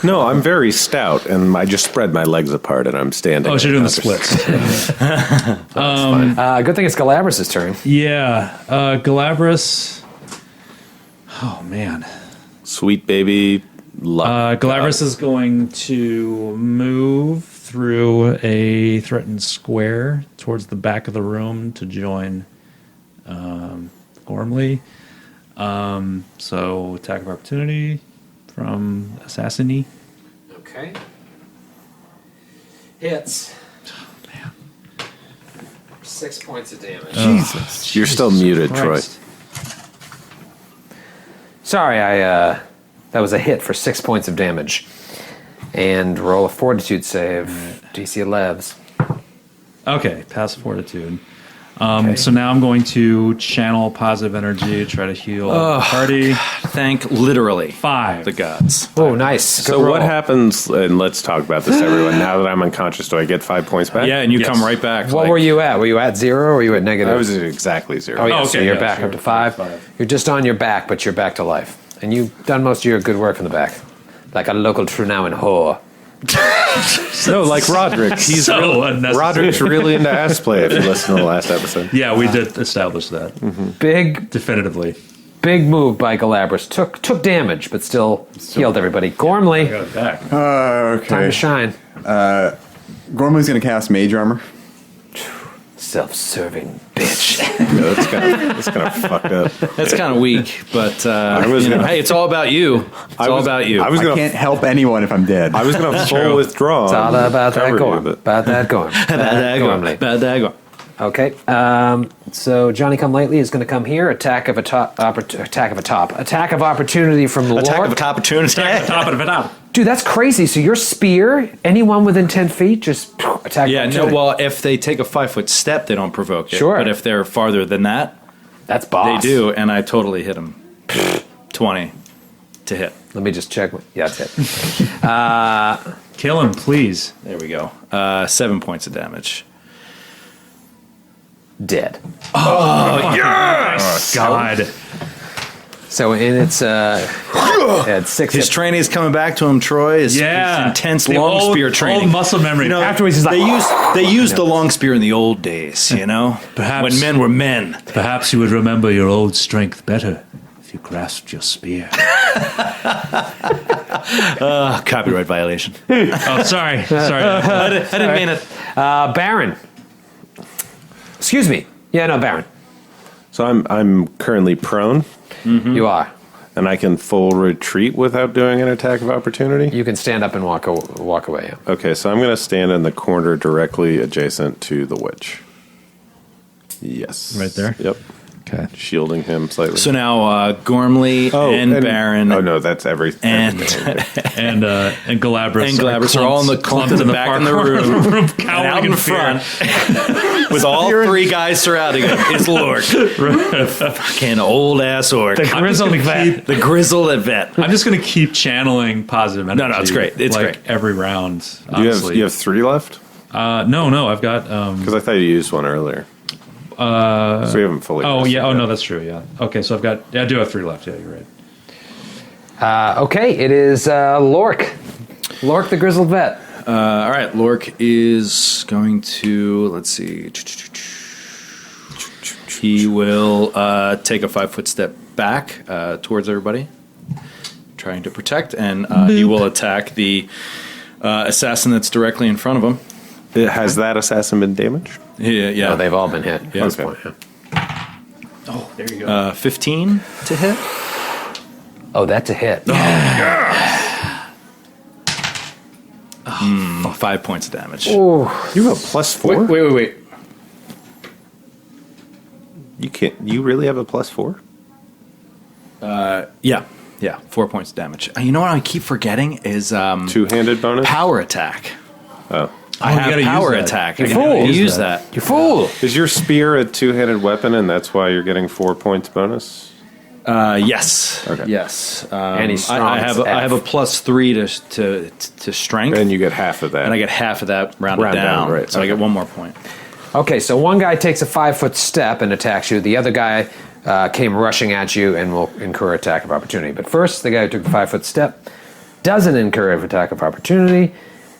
[SPEAKER 4] No, I'm very stout, and I just spread my legs apart, and I'm standing.
[SPEAKER 3] Oh, so you're doing the
[SPEAKER 4] unconscious.
[SPEAKER 3] splits.
[SPEAKER 5] Good thing it's Galabras' turn.
[SPEAKER 3] Yeah. Galabras. Oh, man.
[SPEAKER 4] Sweet baby luck.
[SPEAKER 3] Galabras is going to move through a threatened square towards the back of the room to join Gormley. So attack of opportunity from Assassini.
[SPEAKER 5] Okay. Hits. 6 points of damage.
[SPEAKER 6] Jesus.
[SPEAKER 4] You're still muted,
[SPEAKER 3] Christ.
[SPEAKER 5] Sorry, that was a hit for 6 points of damage. And roll a fortitude save. DC 11s.
[SPEAKER 3] Okay, pass fortitude. So now I'm going to channel positive energy, try to heal the party.
[SPEAKER 2] Thank literally
[SPEAKER 3] 5.
[SPEAKER 2] the gods.
[SPEAKER 5] Oh, nice.
[SPEAKER 4] So what happens, and let's talk about this, everyone, now that I'm unconscious, do I get 5 points back?
[SPEAKER 2] Yeah, and you
[SPEAKER 3] Yes.
[SPEAKER 2] come right back.
[SPEAKER 5] What were you at? Were you at 0 or were you at negative?
[SPEAKER 4] I was at exactly 0.
[SPEAKER 5] Oh, yeah,
[SPEAKER 3] Oh,
[SPEAKER 5] so
[SPEAKER 3] okay,
[SPEAKER 5] you're
[SPEAKER 3] yeah,
[SPEAKER 5] back
[SPEAKER 3] sure.
[SPEAKER 5] up to 5. You're just on your back, but you're back to life. And you've done most of your good work in the back. Like a local Trunauan whore.
[SPEAKER 4] No, like Roderick. He's
[SPEAKER 3] So
[SPEAKER 4] really,
[SPEAKER 3] unnecessary.
[SPEAKER 4] Roderick's really into ass play if you listen to the last episode.
[SPEAKER 3] Yeah, we did establish that definitively.
[SPEAKER 5] Big move by Galabras. Took damage, but still healed everybody. Gormley,
[SPEAKER 3] Got it back.
[SPEAKER 6] Okay.
[SPEAKER 5] time to shine.
[SPEAKER 6] Gormley's going to cast Mage Armor.
[SPEAKER 5] Self-serving bitch.
[SPEAKER 4] Yeah, that's kind of fucked up.
[SPEAKER 2] That's kind of weak, but
[SPEAKER 4] was
[SPEAKER 2] you know,
[SPEAKER 4] gonna-
[SPEAKER 2] hey, it's all about you. It's all about you.
[SPEAKER 4] I was
[SPEAKER 6] I
[SPEAKER 4] gonna,
[SPEAKER 6] can't help anyone if I'm dead.
[SPEAKER 4] I was gonna full withdraw.
[SPEAKER 5] It's all about that
[SPEAKER 4] cover you,
[SPEAKER 5] Gorm.
[SPEAKER 4] but-
[SPEAKER 5] About that Gorm. Gormley.
[SPEAKER 2] Bad dagon.
[SPEAKER 5] Okay. So Johnny Come Lately is going to come here. Attack of opportunity from Lord.
[SPEAKER 2] Attack of opportunity.
[SPEAKER 3] Top of it up.
[SPEAKER 5] Dude, that's crazy. So your spear, anyone within 10 feet, just attack.
[SPEAKER 2] Yeah, no,
[SPEAKER 5] opportunity.
[SPEAKER 2] well, if they take a 5-foot step, they don't provoke it.
[SPEAKER 5] Sure.
[SPEAKER 2] But if they're farther than that,
[SPEAKER 5] That's boss.
[SPEAKER 2] they do, and I totally hit them. 20 to hit.
[SPEAKER 5] Let me just check. Yeah, that's it.
[SPEAKER 3] Kill him, please.
[SPEAKER 2] There we go. 7 points of damage.
[SPEAKER 5] Dead.
[SPEAKER 3] God.
[SPEAKER 5] So in its had 6
[SPEAKER 2] His
[SPEAKER 5] hit.
[SPEAKER 2] training's coming back to him, Troy. His intense
[SPEAKER 3] The
[SPEAKER 2] long
[SPEAKER 3] old-
[SPEAKER 2] spear training.
[SPEAKER 3] Old muscle memory.
[SPEAKER 2] You know,
[SPEAKER 5] Afterwards, he's like,
[SPEAKER 2] they used the long spear in the old days, you know?
[SPEAKER 3] Perhaps-
[SPEAKER 2] when men were men.
[SPEAKER 3] Perhaps you would remember your old strength better if you grasped your spear.
[SPEAKER 2] Copyright violation.
[SPEAKER 3] Oh, sorry. Sorry.
[SPEAKER 2] I didn't mean it.
[SPEAKER 5] Baron. Excuse me. Yeah, no, Baron.
[SPEAKER 4] So I'm currently prone,
[SPEAKER 5] You are.
[SPEAKER 4] and I can full retreat without doing an attack of opportunity.
[SPEAKER 5] You can stand up and walk away. Yeah.
[SPEAKER 4] Okay, so I'm going to stand in the corner directly adjacent to the witch. Yes.
[SPEAKER 3] Right there?
[SPEAKER 4] Yep.
[SPEAKER 3] Okay.
[SPEAKER 4] Shielding him slightly.
[SPEAKER 2] So now Gormley and Baron
[SPEAKER 4] Oh no, that's everything.
[SPEAKER 2] and
[SPEAKER 3] And Galabras.
[SPEAKER 2] and Galabras are all in the
[SPEAKER 3] clumped
[SPEAKER 2] in the back in the room, and
[SPEAKER 3] cowering
[SPEAKER 2] out in
[SPEAKER 3] in fear.
[SPEAKER 2] front, with all 3 guys surrounding him. Is Lork, fucking old ass orc,
[SPEAKER 3] The grizzled vet.
[SPEAKER 2] the grizzled vet.
[SPEAKER 3] I'm just going to keep channeling positive energy.
[SPEAKER 2] no, it's great. It's
[SPEAKER 3] like
[SPEAKER 2] great.
[SPEAKER 3] every round.
[SPEAKER 4] you
[SPEAKER 3] Honestly.
[SPEAKER 4] have 3 left?
[SPEAKER 3] No, I've got.
[SPEAKER 4] Because I thought you used one earlier. So we haven't fully.
[SPEAKER 3] Oh
[SPEAKER 4] rested
[SPEAKER 3] yeah. Oh
[SPEAKER 4] yet.
[SPEAKER 3] no, that's true. Yeah. Okay, so I've got. Yeah, I do have 3 left. Yeah, you're right.
[SPEAKER 5] Okay, it is Lork. Lork the Grizzled Vet.
[SPEAKER 2] All right, Lork is going to, let's see. He will take a 5-foot step back towards everybody, trying to protect, and he will attack the assassin that's directly in front of him.
[SPEAKER 4] Has that assassin been damaged?
[SPEAKER 2] Yeah.
[SPEAKER 5] Oh, they've all been hit.
[SPEAKER 2] Yeah.
[SPEAKER 5] At this
[SPEAKER 4] Okay.
[SPEAKER 5] point, yeah.
[SPEAKER 3] Oh, there you go.
[SPEAKER 2] 15 to hit.
[SPEAKER 5] Oh, that's a hit.
[SPEAKER 2] 5 points of damage.
[SPEAKER 4] You have a +4.
[SPEAKER 2] Wait.
[SPEAKER 4] You can't. You really have a +4?
[SPEAKER 2] Yeah, 4 points of damage. You know what I keep forgetting is
[SPEAKER 4] 2-handed bonus.
[SPEAKER 2] power attack.
[SPEAKER 4] Oh.
[SPEAKER 2] I
[SPEAKER 3] you
[SPEAKER 2] have
[SPEAKER 3] gotta
[SPEAKER 2] power
[SPEAKER 3] use that.
[SPEAKER 2] attack.
[SPEAKER 5] You
[SPEAKER 2] I
[SPEAKER 5] fool.
[SPEAKER 2] gotta
[SPEAKER 5] Use
[SPEAKER 2] use that.
[SPEAKER 5] You fool.
[SPEAKER 4] Is your spear a 2-handed weapon, and that's why you're getting 4 points bonus?
[SPEAKER 2] Yes.
[SPEAKER 4] Okay.
[SPEAKER 2] Yes.
[SPEAKER 5] And he's strong
[SPEAKER 2] I
[SPEAKER 5] as
[SPEAKER 2] have I have a
[SPEAKER 5] F.
[SPEAKER 2] +3 to strength,
[SPEAKER 4] And you get half of that.
[SPEAKER 2] and I get half of that rounded
[SPEAKER 4] Round down,
[SPEAKER 2] down.
[SPEAKER 4] right,
[SPEAKER 2] So I
[SPEAKER 4] okay.
[SPEAKER 2] get 1 more point.
[SPEAKER 5] Okay, so one guy takes a 5-foot step and attacks you. The other guy came rushing at you and will incur attack of opportunity. But first, the guy who took the 5-foot step doesn't incur an attack of opportunity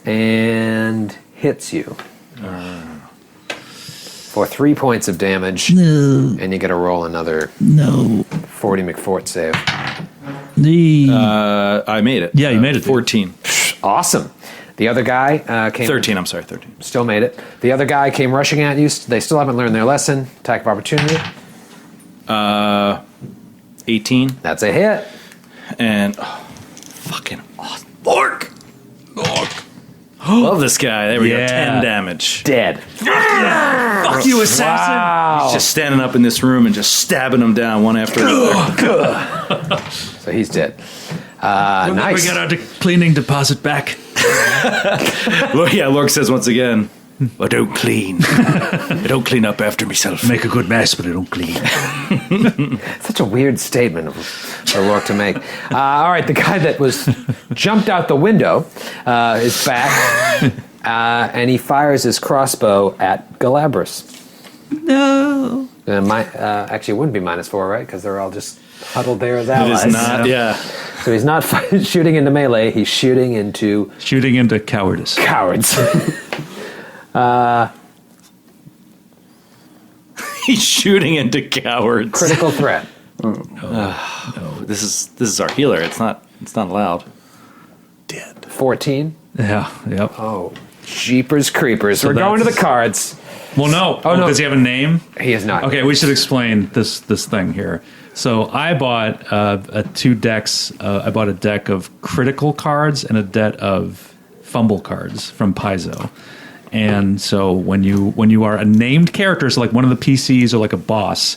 [SPEAKER 5] and hits you for 3 points of damage.
[SPEAKER 7] No,
[SPEAKER 5] And you get to roll another
[SPEAKER 7] no.
[SPEAKER 5] 40 McFort save.
[SPEAKER 2] I made it.
[SPEAKER 3] Yeah, you made it, dude.
[SPEAKER 2] 14.
[SPEAKER 5] Awesome. The other guy came.
[SPEAKER 2] 13. I'm sorry. 13.
[SPEAKER 5] Still made it. The other guy came rushing at you. They still haven't learned their lesson. Attack of opportunity.
[SPEAKER 2] 18.
[SPEAKER 5] That's a hit.
[SPEAKER 2] And fucking awesome. Lork. Love this guy. There we go.
[SPEAKER 3] Yeah.
[SPEAKER 2] 10 damage.
[SPEAKER 5] Dead.
[SPEAKER 2] Fuck you, assassin.
[SPEAKER 5] Wow.
[SPEAKER 2] He's just standing up in this room and just stabbing them down one after another.
[SPEAKER 5] So he's dead.
[SPEAKER 3] We
[SPEAKER 5] Nice.
[SPEAKER 3] got our cleaning deposit back.
[SPEAKER 2] Lork says once again, I don't clean. I don't clean up after myself.
[SPEAKER 3] Make a good mess, but I don't clean.
[SPEAKER 5] Such a weird statement for Lork to make. All right, the guy that was jumped out the window is back, and he fires his crossbow at Galabras.
[SPEAKER 3] No.
[SPEAKER 5] Actually, it wouldn't be -4, right? Because they're all just huddled there as
[SPEAKER 2] It
[SPEAKER 5] allies.
[SPEAKER 2] is not, yeah.
[SPEAKER 5] So he's not shooting into melee. He's shooting into
[SPEAKER 3] Shooting into cowardice.
[SPEAKER 5] cowards.
[SPEAKER 2] He's shooting into cowards.
[SPEAKER 5] Critical threat.
[SPEAKER 2] This is our healer. It's not allowed.
[SPEAKER 5] 14.
[SPEAKER 3] Yeah. Yep.
[SPEAKER 5] Oh, jeepers creepers. We're
[SPEAKER 3] that's-
[SPEAKER 5] going to the cards.
[SPEAKER 3] Well, no.
[SPEAKER 5] Oh, no.
[SPEAKER 3] Does he have a name?
[SPEAKER 5] He is not.
[SPEAKER 3] Okay, we should explain this thing here. So I bought two decks. I bought a deck of critical cards and a deck of fumble cards from Paizo. And so when you are a named character, so like one of the PCs or like a boss,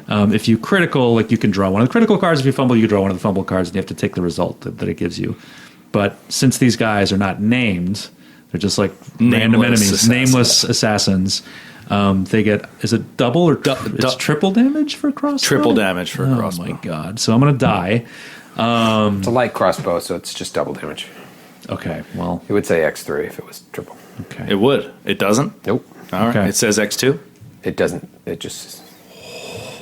[SPEAKER 3] if you critical, like you can draw one of the critical cards. If you fumble, you draw one of the fumble cards, and you have to take the result that it gives you. But since these guys are not named, they're just like random enemies, nameless assassins. They get, is it double or it's triple damage for crossbow?
[SPEAKER 2] Triple damage for a crossbow.
[SPEAKER 3] Oh my god! So I'm gonna die.
[SPEAKER 5] It's a light crossbow, so it's just double damage.
[SPEAKER 3] Okay, well,
[SPEAKER 5] It would say X3 if it was triple.
[SPEAKER 3] okay.
[SPEAKER 2] It would. It doesn't?
[SPEAKER 5] Nope.
[SPEAKER 2] All right.
[SPEAKER 3] Okay.
[SPEAKER 2] It says X2?
[SPEAKER 5] It doesn't. It just.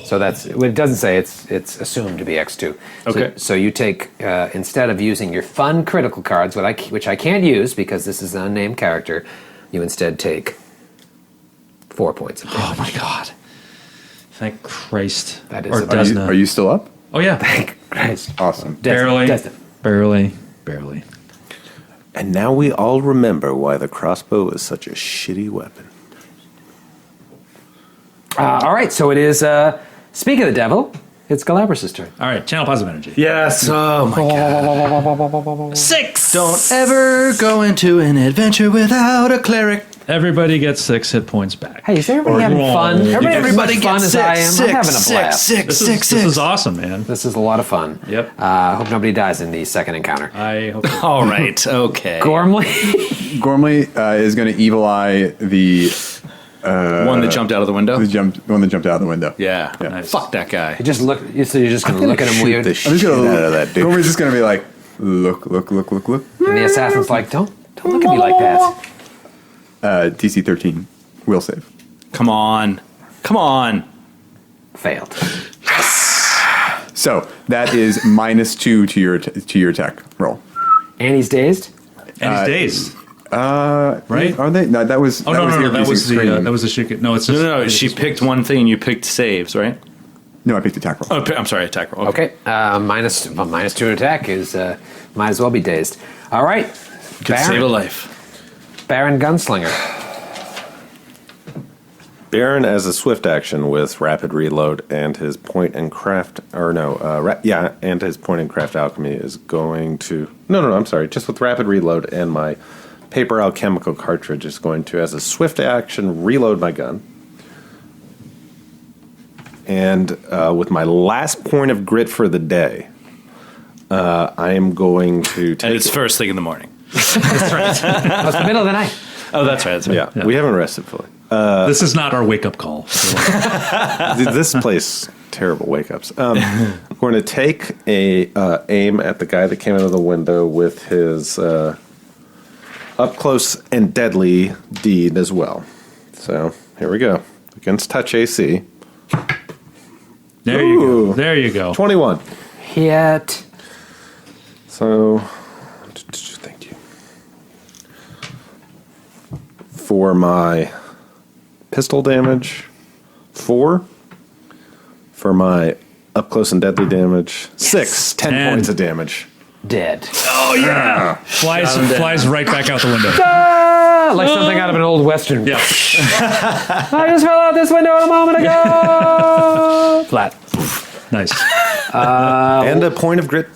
[SPEAKER 5] So that's what it doesn't say. It's assumed to be X2.
[SPEAKER 2] Okay.
[SPEAKER 5] So you take instead of using your fun critical cards, which I can't use because this is an unnamed character, you instead take 4 points of damage.
[SPEAKER 3] Oh my god! Thank Christ.
[SPEAKER 5] That is
[SPEAKER 3] Or
[SPEAKER 5] a-
[SPEAKER 3] does
[SPEAKER 6] Are you still up?
[SPEAKER 3] Oh yeah,
[SPEAKER 5] Thank Christ.
[SPEAKER 6] Awesome.
[SPEAKER 3] barely,
[SPEAKER 5] Destin.
[SPEAKER 3] barely.
[SPEAKER 4] And now we all remember why the crossbow is such a shitty weapon.
[SPEAKER 5] All right. So it is. Speak of the devil. It's Galabras' turn.
[SPEAKER 3] All right, channel positive energy.
[SPEAKER 2] Yes. Oh my god. 6. Don't ever go into an adventure without a cleric.
[SPEAKER 3] Everybody gets 6 hit points back.
[SPEAKER 5] Hey, is everybody having fun? Everybody having as much fun as I am? I'm having a blast.
[SPEAKER 3] This is awesome, man.
[SPEAKER 5] This is a lot of fun.
[SPEAKER 3] Yep.
[SPEAKER 5] Hope nobody dies in the second encounter.
[SPEAKER 3] I hope.
[SPEAKER 2] All right. Okay.
[SPEAKER 5] Gormley.
[SPEAKER 6] Gormley is going to evil eye the
[SPEAKER 2] One that jumped out of the window?
[SPEAKER 6] the one that jumped out of the window.
[SPEAKER 2] Yeah.
[SPEAKER 3] Nice.
[SPEAKER 2] Fuck that guy.
[SPEAKER 5] Just look. So you're just gonna look at him weird,
[SPEAKER 4] The
[SPEAKER 5] and
[SPEAKER 4] shit
[SPEAKER 6] I'm just gonna
[SPEAKER 4] out of that dude.
[SPEAKER 6] Gormley's just going to be like, look.
[SPEAKER 5] the assassin's like, "Don't look at me like that."
[SPEAKER 6] DC 13 will save.
[SPEAKER 2] Come on.
[SPEAKER 5] Failed.
[SPEAKER 6] So that is -2 to your attack roll.
[SPEAKER 5] And he's dazed.
[SPEAKER 3] And he's dazed.
[SPEAKER 6] Right? Are they? No, that was.
[SPEAKER 3] Oh no,
[SPEAKER 6] the
[SPEAKER 3] that was
[SPEAKER 6] screen.
[SPEAKER 3] the shake. No, it's just
[SPEAKER 2] No. She picked one thing and you picked saves, right?
[SPEAKER 6] No, I picked attack roll.
[SPEAKER 2] Oh, I'm sorry. Attack roll.
[SPEAKER 5] Okay. -2 attack is might as well be dazed. All right.
[SPEAKER 2] Could save a life.
[SPEAKER 5] Baron Gunslinger.
[SPEAKER 4] Baron, as a swift action with rapid reload and his point and craft, and his point and craft alchemy is going to. No, I'm sorry. Just with rapid reload and my paper alchemical cartridge is going to, as a swift action, reload my gun. And with my last point of grit for the day, I am going to take.
[SPEAKER 2] And it's first thing in the morning.
[SPEAKER 5] It's the middle of the night.
[SPEAKER 2] Oh, that's right.
[SPEAKER 4] Yeah, we haven't rested fully.
[SPEAKER 3] this is not our wake up call.
[SPEAKER 4] This place, terrible wake ups. I'm going to take a aim at the guy that came out of the window with his up close and deadly deed as well. So here we go. Against touch AC.
[SPEAKER 3] There you go. There you go.
[SPEAKER 4] 21.
[SPEAKER 5] Hit.
[SPEAKER 4] So, thank you. For my pistol damage, 4. For my up close and deadly damage, 6. 10
[SPEAKER 3] 10.
[SPEAKER 4] points of damage.
[SPEAKER 5] Dead.
[SPEAKER 3] Oh yeah. Flies right back out the window.
[SPEAKER 5] Like something out of an old western.
[SPEAKER 3] Yeah.
[SPEAKER 5] I just fell out this window a moment ago. Flat.
[SPEAKER 3] Nice.
[SPEAKER 4] And a point of grit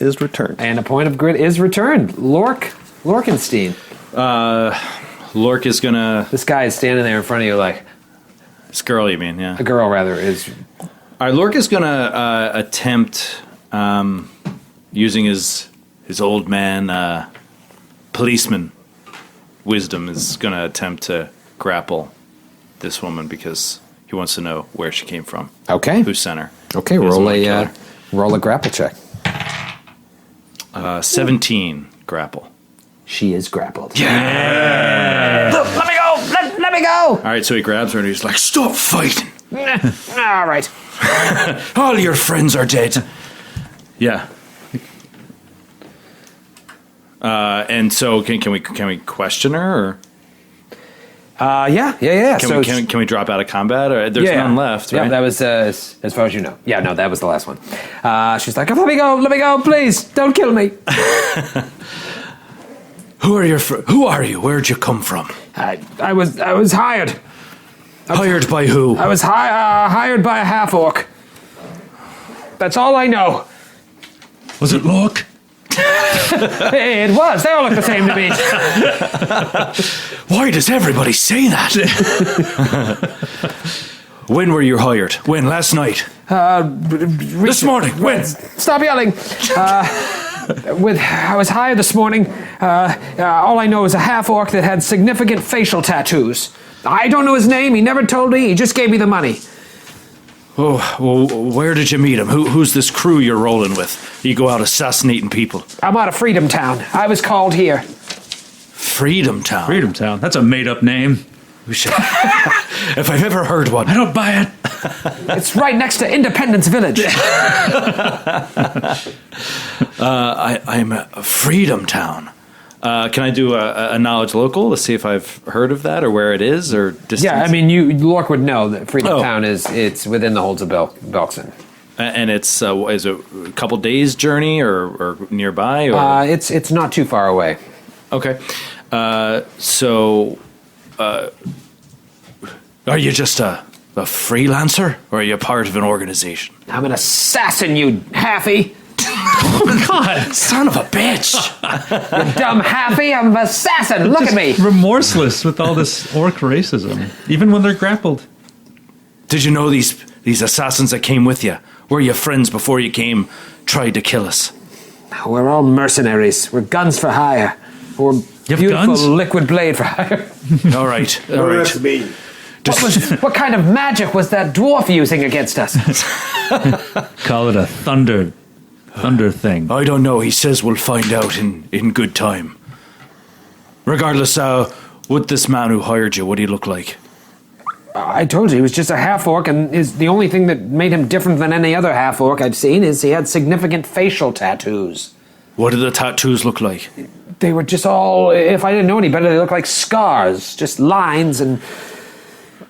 [SPEAKER 4] is returned.
[SPEAKER 5] And a point of grit is returned. Lorkenstein.
[SPEAKER 2] Lork is gonna.
[SPEAKER 5] This guy is standing there in front of you like
[SPEAKER 2] This girl, you mean? Yeah.
[SPEAKER 5] a girl, rather, is.
[SPEAKER 2] All right, Lork is gonna attempt using his old man policeman wisdom. Is gonna attempt to grapple this woman because he wants to know where she came from.
[SPEAKER 5] Okay.
[SPEAKER 2] Who sent her?
[SPEAKER 5] Okay,
[SPEAKER 2] He doesn't wanna kill her.
[SPEAKER 5] roll a grapple check.
[SPEAKER 2] 17 grapple.
[SPEAKER 5] She is grappled. Yeah. Let me go. Let me go.
[SPEAKER 2] All right, so he grabs her and he's like, "Stop fighting!
[SPEAKER 5] All right.
[SPEAKER 2] All your friends are dead." Yeah. And so can we question her? Or?
[SPEAKER 5] Yeah.
[SPEAKER 2] Can we drop out of combat? Or there's none left, right?
[SPEAKER 5] Yeah, that was as far as you know. Yeah, no, that was the last one. She's like, let me go, please, don't kill me.
[SPEAKER 2] Who are you? Where'd you come from?
[SPEAKER 5] I was hired.
[SPEAKER 2] Hired by who?
[SPEAKER 5] I was hired by a half-orc. That's all I know.
[SPEAKER 3] Was it Lork?
[SPEAKER 5] It was. They all look the same to me.
[SPEAKER 2] Why does everybody say that? When were you hired? When? Last night? This morning? When?
[SPEAKER 5] Stop yelling. I was hired this morning. All I know is a half-orc that had significant facial tattoos. I don't know his name. He never told me. He just gave me the money.
[SPEAKER 2] Oh, well, where did you meet him? Who's this crew you're rolling with? You go out assassinating people.
[SPEAKER 5] I'm out of Freedom Town. I was called here.
[SPEAKER 2] Freedom Town?
[SPEAKER 3] Freedom Town. That's a made-up name.
[SPEAKER 2] If I've ever heard one.
[SPEAKER 3] I don't buy it.
[SPEAKER 5] It's right next to Independence Village.
[SPEAKER 2] I'm a Freedom Town. Can I do a knowledge local to see if I've heard of that or where it is or distance?
[SPEAKER 5] Yeah, I mean, Lork would know that Freedom Town it's within the holds of Belkson.
[SPEAKER 2] And it's is it a couple days journey or nearby? Or?
[SPEAKER 5] It's not too far away.
[SPEAKER 2] Okay. So, are you just a freelancer or are you part of an organization?
[SPEAKER 5] I'm an assassin, you halfie.
[SPEAKER 2] Oh, God. Son of a bitch.
[SPEAKER 5] You dumb halfie. I'm an assassin. Look at me.
[SPEAKER 3] Remorseless with all this orc racism, even when they're grappled.
[SPEAKER 2] Did you know these assassins that came with you? Were you friends before you came, tried to kill us?
[SPEAKER 5] We're all mercenaries. We're guns for hire. We're beautiful
[SPEAKER 3] guns?
[SPEAKER 5] liquid blade for hire.
[SPEAKER 2] All right. All right.
[SPEAKER 4] That's me.
[SPEAKER 5] What kind of magic was that dwarf using against us?
[SPEAKER 3] Call it a thunder thing.
[SPEAKER 2] I don't know. He says we'll find out in good time. Regardless, what this man who hired you, what do you look like?
[SPEAKER 5] I told you, he was just a half-orc, and the only thing that made him different than any other half-orc I've seen is he had significant facial tattoos.
[SPEAKER 2] What do the tattoos look like?
[SPEAKER 5] They were just all, if I didn't know any better, they looked like scars, just lines and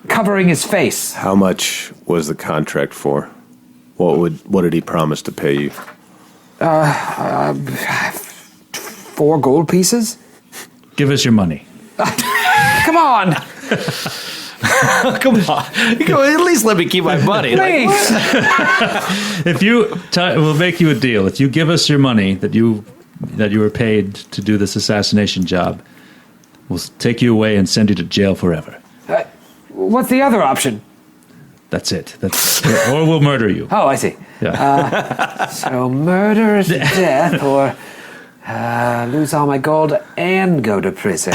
[SPEAKER 5] covering his face.
[SPEAKER 4] How much was the contract for? What did he promise to pay you?
[SPEAKER 5] 4 gold pieces?
[SPEAKER 3] Give us your money.
[SPEAKER 5] Come on!
[SPEAKER 2] Come on. At least let me keep my money.
[SPEAKER 5] Please!
[SPEAKER 3] If we'll make you a deal. If you give us your money that you were paid to do this assassination job, we'll take you away and send you to jail forever.
[SPEAKER 5] What's the other option?
[SPEAKER 3] That's it. Or we'll murder you.
[SPEAKER 5] Oh, I see.
[SPEAKER 3] Yeah.
[SPEAKER 5] So murder is death, or lose all my gold and go to prison.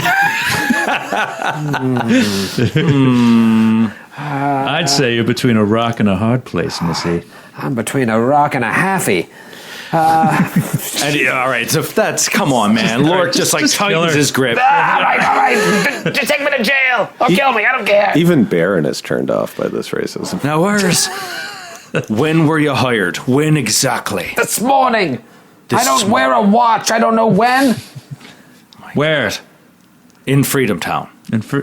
[SPEAKER 3] I'd say you're between a rock and a hard place, Missy.
[SPEAKER 5] I'm between a rock and a halfie.
[SPEAKER 2] All right, so come on, man. Lork just tightens his grip.
[SPEAKER 5] All right. Just take me to jail or kill me. I don't care.
[SPEAKER 4] Even Baron is turned off by this racism.
[SPEAKER 2] Now, when were you hired? When exactly?
[SPEAKER 5] This morning. I don't wear a watch. I don't know when.
[SPEAKER 3] Where?
[SPEAKER 2] In Freedom Town.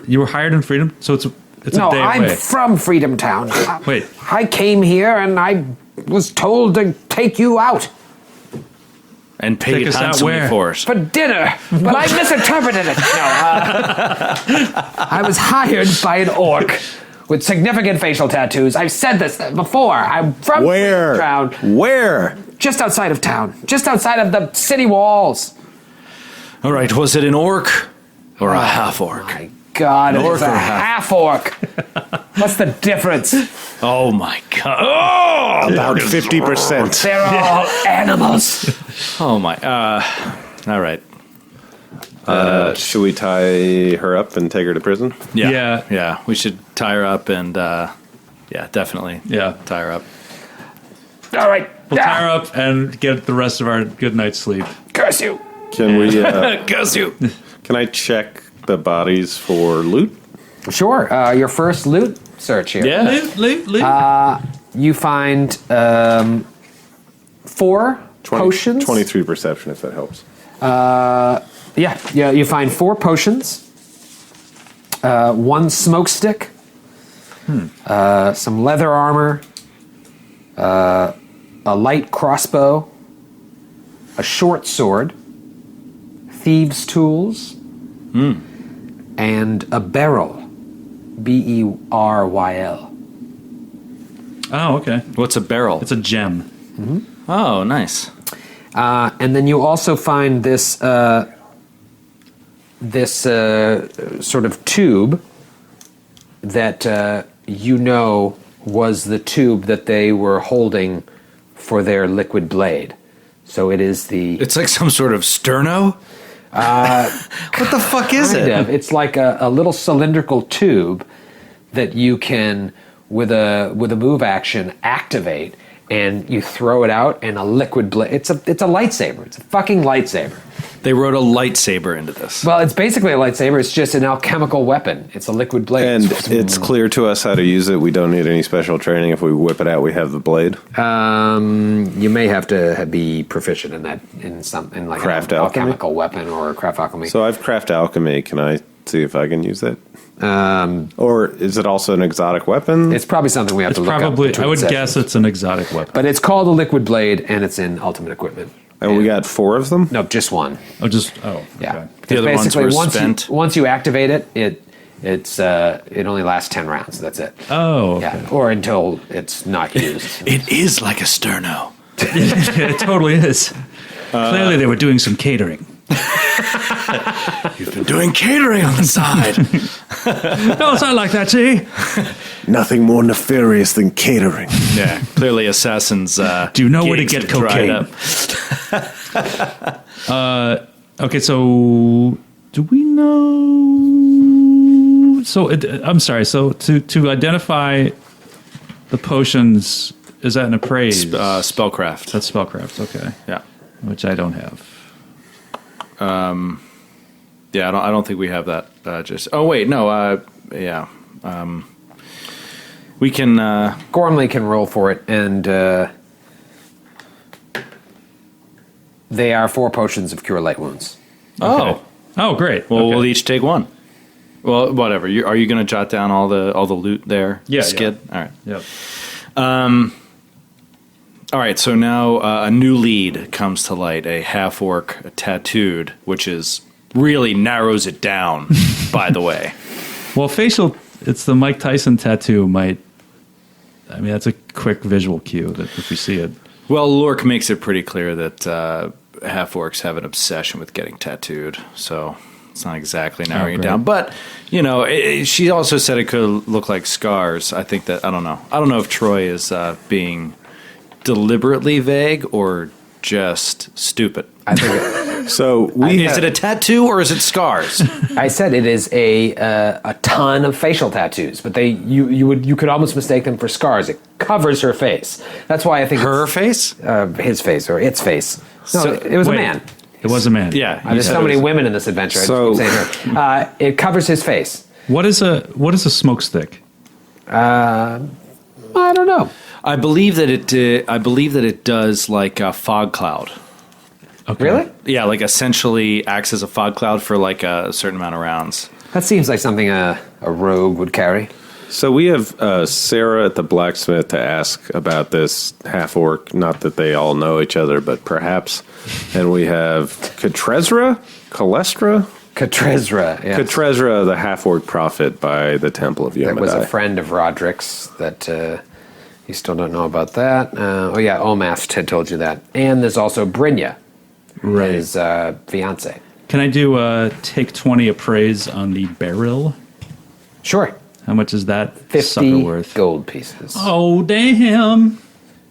[SPEAKER 3] You were hired in Freedom? So it's
[SPEAKER 5] No,
[SPEAKER 3] a day
[SPEAKER 5] I'm
[SPEAKER 3] away.
[SPEAKER 5] from Freedom Town.
[SPEAKER 3] Wait.
[SPEAKER 5] I came here and I was told to take you out.
[SPEAKER 2] And paid
[SPEAKER 3] us out
[SPEAKER 2] handsomely
[SPEAKER 3] where?
[SPEAKER 2] for it.
[SPEAKER 5] For dinner, but I misinterpreted it. No, I was hired by an orc with significant facial tattoos. I've said this before. I'm from
[SPEAKER 4] Where?
[SPEAKER 5] Town.
[SPEAKER 4] Where?
[SPEAKER 5] Just outside of town. Just outside of the city walls.
[SPEAKER 2] All right, was it an orc Or a half orc.
[SPEAKER 5] My God,
[SPEAKER 2] An
[SPEAKER 5] it's
[SPEAKER 2] orc
[SPEAKER 5] a
[SPEAKER 2] or a
[SPEAKER 5] half orc. What's the difference?
[SPEAKER 2] Oh my god.
[SPEAKER 4] About 50%.
[SPEAKER 5] They're all animals.
[SPEAKER 2] Oh my. All right.
[SPEAKER 4] Should we tie her up and take her to prison?
[SPEAKER 2] Yeah.
[SPEAKER 3] Yeah.
[SPEAKER 2] We should tie her up and, yeah, definitely.
[SPEAKER 3] Yeah.
[SPEAKER 2] Tie her up.
[SPEAKER 5] All right.
[SPEAKER 3] We'll tie her up and get the rest of our good night's sleep.
[SPEAKER 5] Curse you.
[SPEAKER 4] Can we?
[SPEAKER 2] Goes you.
[SPEAKER 4] Can I check the bodies for loot?
[SPEAKER 5] Sure. Your first loot search here.
[SPEAKER 2] Yeah.
[SPEAKER 3] Loot.
[SPEAKER 5] You find 4 potions.
[SPEAKER 4] 23 perception, if that helps.
[SPEAKER 5] Yeah. You find 4 potions, 1 smoke stick, some leather armor, a light crossbow, a short sword, thieves' tools, and a barrel. Beryl.
[SPEAKER 3] Oh, okay.
[SPEAKER 2] What's a barrel?
[SPEAKER 3] It's a gem.
[SPEAKER 2] Oh, nice.
[SPEAKER 5] And then you also find this sort of tube that was the tube that they were holding for their liquid blade. So it is the
[SPEAKER 2] It's like some sort of sterno? What the fuck is
[SPEAKER 5] kind
[SPEAKER 2] it?
[SPEAKER 5] of. It's like a little cylindrical tube that you can, with a move action, activate, and you throw it out, and a liquid blade. It's a lightsaber. It's a fucking lightsaber.
[SPEAKER 2] They wrote a lightsaber into this.
[SPEAKER 5] Well, it's basically a lightsaber. It's just an alchemical weapon. It's a liquid blade.
[SPEAKER 4] And it's clear to us how to use it. We don't need any special training. If we whip it out, we have the blade.
[SPEAKER 5] You may have to be proficient in that in like
[SPEAKER 4] Craft
[SPEAKER 5] an
[SPEAKER 4] alchemy?
[SPEAKER 5] alchemical weapon or craft alchemy.
[SPEAKER 4] So I've craft alchemy. Can I see if I can use it? Or is it also an exotic weapon?
[SPEAKER 5] it's probably something we have
[SPEAKER 3] It's
[SPEAKER 5] to look up.
[SPEAKER 3] probably,
[SPEAKER 5] between
[SPEAKER 3] I would
[SPEAKER 5] sessions.
[SPEAKER 3] guess it's an exotic weapon.
[SPEAKER 5] But it's called a liquid blade, and it's in Ultimate Equipment.
[SPEAKER 4] And we got 4 of them?
[SPEAKER 5] No, just one.
[SPEAKER 3] Yeah.
[SPEAKER 2] The
[SPEAKER 5] Because
[SPEAKER 2] other ones
[SPEAKER 5] basically,
[SPEAKER 2] were
[SPEAKER 5] once
[SPEAKER 2] spent.
[SPEAKER 5] once you activate it, it only lasts 10 rounds. That's it.
[SPEAKER 3] Oh, okay.
[SPEAKER 5] Yeah, or until it's not used.
[SPEAKER 2] It is like a sterno.
[SPEAKER 3] It totally is. Clearly, they were doing some catering.
[SPEAKER 2] You've been doing catering on the side.
[SPEAKER 3] No, it's not like that, see?
[SPEAKER 4] Nothing more nefarious than catering.
[SPEAKER 2] Yeah, clearly assassins.
[SPEAKER 3] Do you know where to
[SPEAKER 2] gigs
[SPEAKER 3] get
[SPEAKER 2] have dried
[SPEAKER 3] cocaine?
[SPEAKER 2] up.
[SPEAKER 3] Okay, so do we know? So I'm sorry. So to identify the potions, is that an appraise?
[SPEAKER 2] Spellcraft.
[SPEAKER 3] That's spellcraft. Okay,
[SPEAKER 2] Yeah.
[SPEAKER 3] which I don't have.
[SPEAKER 2] Yeah, I don't think we have that. Just. Oh wait, no. Yeah. We can.
[SPEAKER 5] Gormley can roll for it, and they are 4 potions of cure light wounds.
[SPEAKER 2] Oh.
[SPEAKER 3] Oh, great.
[SPEAKER 2] Well,
[SPEAKER 3] Okay.
[SPEAKER 2] we'll each take one. Well, whatever. Are you going to jot down all the loot there?
[SPEAKER 3] Yeah,
[SPEAKER 2] Skid. All right.
[SPEAKER 3] Yep.
[SPEAKER 2] All right. So now a new lead comes to light. A half orc, tattooed, which is really narrows it down. By the way.
[SPEAKER 3] Well, facial. It's the Mike Tyson tattoo. I mean, that's a quick visual cue that if we see it.
[SPEAKER 2] Well, Lork makes it pretty clear that half orcs have an obsession with getting tattooed. So it's not exactly narrowing it
[SPEAKER 3] great.
[SPEAKER 2] down. But, she also said it could look like scars. I think that, I don't know. I don't know if Troy is being deliberately vague or just stupid.
[SPEAKER 5] I think
[SPEAKER 4] So
[SPEAKER 2] Is it a tattoo or is it scars?
[SPEAKER 5] I said it is a ton of facial tattoos, but you could almost mistake them for scars. It covers her face. That's why I think
[SPEAKER 2] Her face?
[SPEAKER 5] his face or its face. No,
[SPEAKER 2] So-
[SPEAKER 5] it was
[SPEAKER 3] wait.
[SPEAKER 5] a man.
[SPEAKER 3] It was a man.
[SPEAKER 2] Yeah.
[SPEAKER 5] There's so many women in this adventure.
[SPEAKER 4] So-
[SPEAKER 5] I just keep saying her. It covers his face.
[SPEAKER 3] What is a smoke stick?
[SPEAKER 5] I don't know.
[SPEAKER 2] I believe that it does like a fog cloud.
[SPEAKER 3] Okay.
[SPEAKER 5] Really?
[SPEAKER 2] Yeah, like essentially acts as a fog cloud for like a certain amount of rounds.
[SPEAKER 5] That seems like something a rogue would carry.
[SPEAKER 4] So we have Sarah at the blacksmith to ask about this half orc. Not that they all know each other, but perhaps. And we have Katrezra,
[SPEAKER 5] Katrezra, yes.
[SPEAKER 4] Katrezra, the half orc prophet by the Temple of Yomedai.
[SPEAKER 5] That was a friend of Roderick's that you still don't know about that. Omath had told you that. And there's also Brynja, his fiance.
[SPEAKER 3] Can I do take 20 appraise on the barrel?
[SPEAKER 5] Sure.
[SPEAKER 3] How much is that
[SPEAKER 5] 50
[SPEAKER 3] sucker worth?
[SPEAKER 5] gold pieces.
[SPEAKER 3] Oh, damn.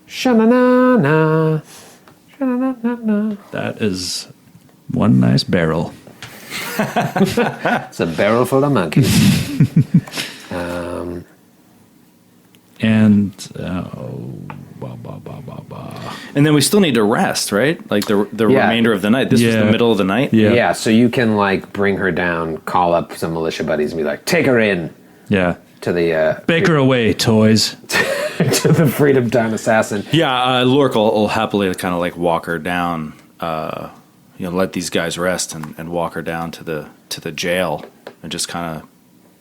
[SPEAKER 5] Sha-na-na-na.
[SPEAKER 3] That is one nice barrel.
[SPEAKER 5] It's a barrel full of monkeys.
[SPEAKER 3] And
[SPEAKER 2] And then we still need to rest, right? Like the
[SPEAKER 5] Yeah.
[SPEAKER 2] remainder of the night. This was the middle of the night.
[SPEAKER 3] Yeah.
[SPEAKER 5] Yeah, so you can like bring her down, call up some militia buddies, and be like, "Take her in
[SPEAKER 3] yeah.
[SPEAKER 5] to the
[SPEAKER 3] Bake her away, toys.
[SPEAKER 5] to the Freedom Town assassin."
[SPEAKER 2] Yeah, Lork will happily kind of like walk her down. Let these guys rest and walk her down to the jail and just kind of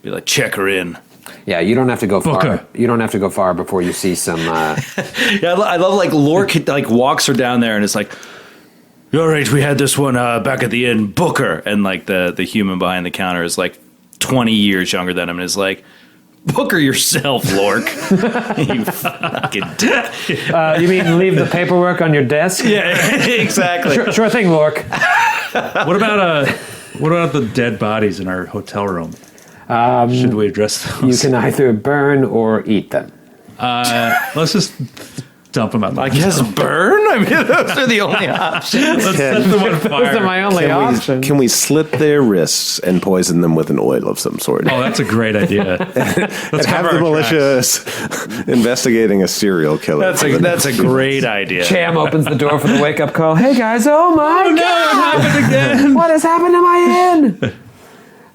[SPEAKER 2] be like, check her in.
[SPEAKER 5] Yeah, you don't have to go far.
[SPEAKER 3] Booker.
[SPEAKER 5] You don't have to go far before you see some.
[SPEAKER 2] Yeah, I love like Lork like walks her down there and it's like, all right, we had this one back at the inn, Booker, and like the human behind the counter is like 20 years younger than him and is like, Booker yourself, Lork. You fucking dick.
[SPEAKER 5] You mean leave the paperwork on your desk?
[SPEAKER 2] Yeah, exactly.
[SPEAKER 5] Sure thing, Lork.
[SPEAKER 3] What about the dead bodies in our hotel room? Should we address those?
[SPEAKER 5] You can either burn or eat them.
[SPEAKER 3] Let's just dump them out.
[SPEAKER 2] I guess burn? I mean, those are the only options.
[SPEAKER 3] Let's set them on
[SPEAKER 5] Those
[SPEAKER 3] fire.
[SPEAKER 5] are my only options.
[SPEAKER 4] Can we slit their wrists and poison them with an oil of some sort?
[SPEAKER 3] Oh, that's a great idea.
[SPEAKER 4] and have the militia investigating a serial killer.
[SPEAKER 2] That's a great idea.
[SPEAKER 5] Cham opens the door for the wake-up call. Hey guys! Oh my God!
[SPEAKER 3] It happened again.
[SPEAKER 5] What has happened to my inn?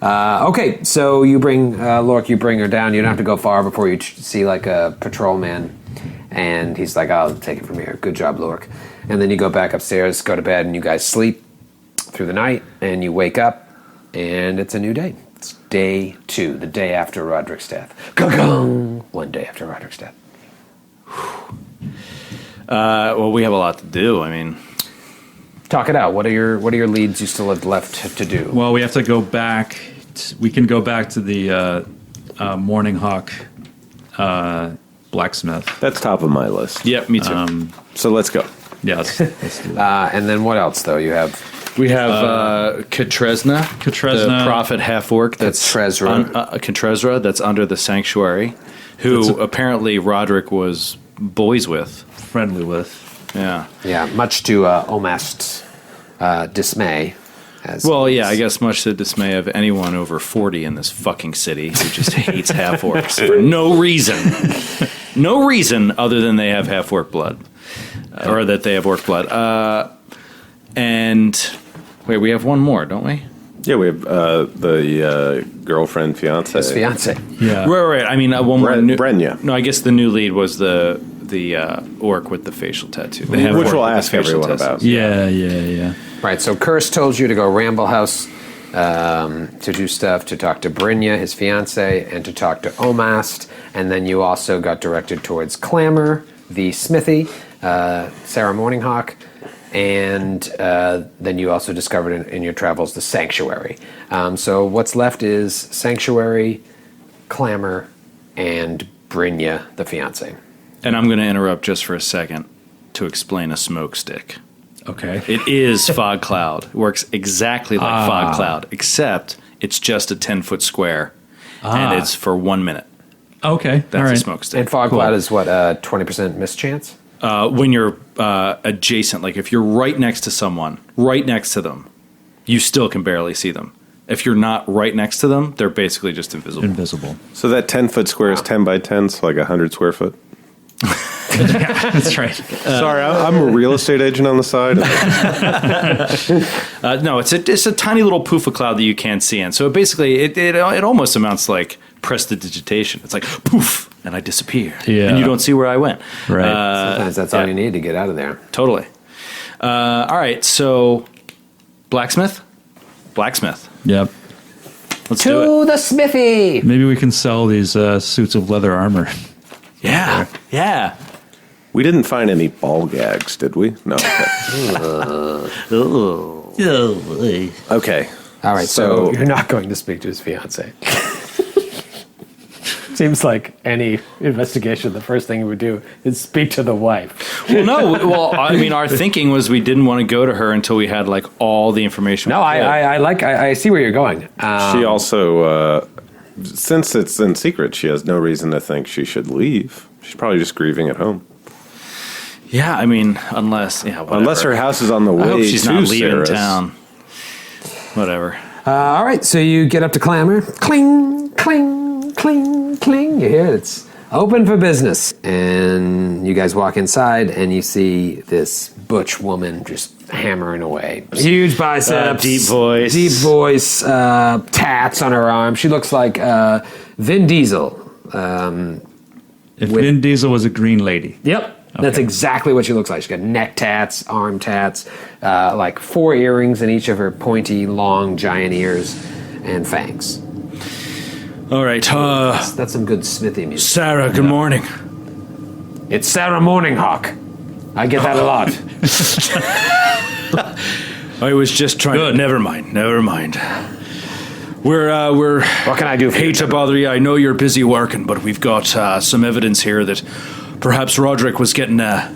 [SPEAKER 5] Okay, so you bring Lork. You bring her down. You don't have to go far before you see like a patrolman, and he's like, "I'll take it from here. Good job, Lork." And then you go back upstairs, go to bed, and you guys sleep through the night, and you wake up, and it's a new day. It's day 2, the day after Roderick's death. Gong! One day after Roderick's death.
[SPEAKER 2] Well, we have a lot to do. I mean,
[SPEAKER 5] Talk it out. What are your leads you still have left to do?
[SPEAKER 3] Well, we have to go back. We can go back to the Morning Hawk blacksmith.
[SPEAKER 4] That's top of my list.
[SPEAKER 2] yep, me too.
[SPEAKER 4] So let's go.
[SPEAKER 3] Yeah, let's do that.
[SPEAKER 5] And then what else, though? You have
[SPEAKER 2] We have Katrezna,
[SPEAKER 3] Katrezna.
[SPEAKER 2] the prophet half-orc. That's
[SPEAKER 5] Katrezra.
[SPEAKER 2] Katrezra, that's under the sanctuary, who apparently Roderick was boys with.
[SPEAKER 3] Friendly with.
[SPEAKER 2] Yeah.
[SPEAKER 5] much to Omast's dismay.
[SPEAKER 2] Well, yeah, I guess much to the dismay of anyone over 40 in this fucking city who just hates half-orcs for no reason. No reason other than they have half-orc blood. Or that they have orc blood. And wait, we have one more, don't we?
[SPEAKER 4] Yeah, we have the girlfriend, fiance.
[SPEAKER 5] His fiance.
[SPEAKER 3] Yeah.
[SPEAKER 2] Right. I mean, one more.
[SPEAKER 4] Brenya.
[SPEAKER 2] No, I guess the new lead was the orc with the facial tattoo. The half-orc
[SPEAKER 4] Which we'll
[SPEAKER 2] with the
[SPEAKER 4] ask
[SPEAKER 2] facial
[SPEAKER 4] everyone
[SPEAKER 2] tattoos.
[SPEAKER 4] about.
[SPEAKER 3] Yeah.
[SPEAKER 5] Right, so Curse told you to go Ramblehouse to do stuff, to talk to Brynja, his fiance, and to talk to Omast. And then you also got directed towards Clamor, the smithy, Sarah Morninghawk. And then you also discovered in your travels the Sanctuary. So what's left is Sanctuary, Clamor, and Brynja, the fiance.
[SPEAKER 2] And I'm going to interrupt just for a second to explain a smoke stick.
[SPEAKER 3] Okay.
[SPEAKER 2] It is fog cloud. It works exactly like fog cloud, except it's just a 10-foot square, and it's for 1 minute.
[SPEAKER 3] Okay.
[SPEAKER 2] That's
[SPEAKER 3] All right.
[SPEAKER 2] a smoke stick.
[SPEAKER 5] And Fog Cloud is what, 20% mischance?
[SPEAKER 2] When you're adjacent, like if you're right next to someone, right next to them, you still can barely see them. If you're not right next to them, they're basically just invisible.
[SPEAKER 4] So that 10-foot square is 10 by 10, so like 100 square foot.
[SPEAKER 3] That's right.
[SPEAKER 4] Sorry, I'm a real estate agent on the side.
[SPEAKER 2] No, it's a tiny little poof of cloud that you can't see in. So basically, it almost amounts to like prestidigitation. It's like poof, and I disappear.
[SPEAKER 3] Yeah.
[SPEAKER 2] And you don't see where I went.
[SPEAKER 3] Right.
[SPEAKER 5] Sometimes that's all you need to get out of there.
[SPEAKER 2] Totally. All right, so blacksmith.
[SPEAKER 3] Yep.
[SPEAKER 2] Let's do it.
[SPEAKER 5] To the smithy!
[SPEAKER 3] Maybe we can sell these suits of leather armor.
[SPEAKER 2] Yeah.
[SPEAKER 4] We didn't find any ball gags, did we? No. Okay.
[SPEAKER 5] All right, so you're not going to speak to his fiance. Seems like any investigation, the first thing we would do is speak to the wife.
[SPEAKER 2] Well, no. Well, I mean, our thinking was we didn't want to go to her until we had like all the information.
[SPEAKER 5] No, I see where you're going.
[SPEAKER 4] She also, since it's in secret, she has no reason to think she should leave. She's probably just grieving at home.
[SPEAKER 2] Yeah, I mean, unless
[SPEAKER 4] her house is on the way.
[SPEAKER 2] I hope she's
[SPEAKER 4] to
[SPEAKER 2] not leaving
[SPEAKER 4] Sarah's.
[SPEAKER 2] town. Whatever.
[SPEAKER 5] All right, so you get up to clamor. Cling, cling, cling, cling. You hear it. It's open for business. And you guys walk inside, and you see this butch woman just hammering away. Huge biceps.
[SPEAKER 2] Deep voice.
[SPEAKER 5] Tats on her arm. She looks like Vin Diesel.
[SPEAKER 3] If Vin Diesel was a green lady.
[SPEAKER 5] Yep. That's exactly what she looks like. She's got neck tats, arm tats, like 4 earrings in each of her pointy, long, giant ears, and fangs.
[SPEAKER 2] All right.
[SPEAKER 5] That's some good smithy music.
[SPEAKER 2] Sarah, good morning.
[SPEAKER 5] It's Sarah Morninghawk. I get that a lot.
[SPEAKER 2] I was just trying.
[SPEAKER 3] Good.
[SPEAKER 2] Never mind. We're.
[SPEAKER 5] What can I do for you?
[SPEAKER 2] Hate to bother you. I know you're busy working, but we've got some evidence here that perhaps Roderick was getting a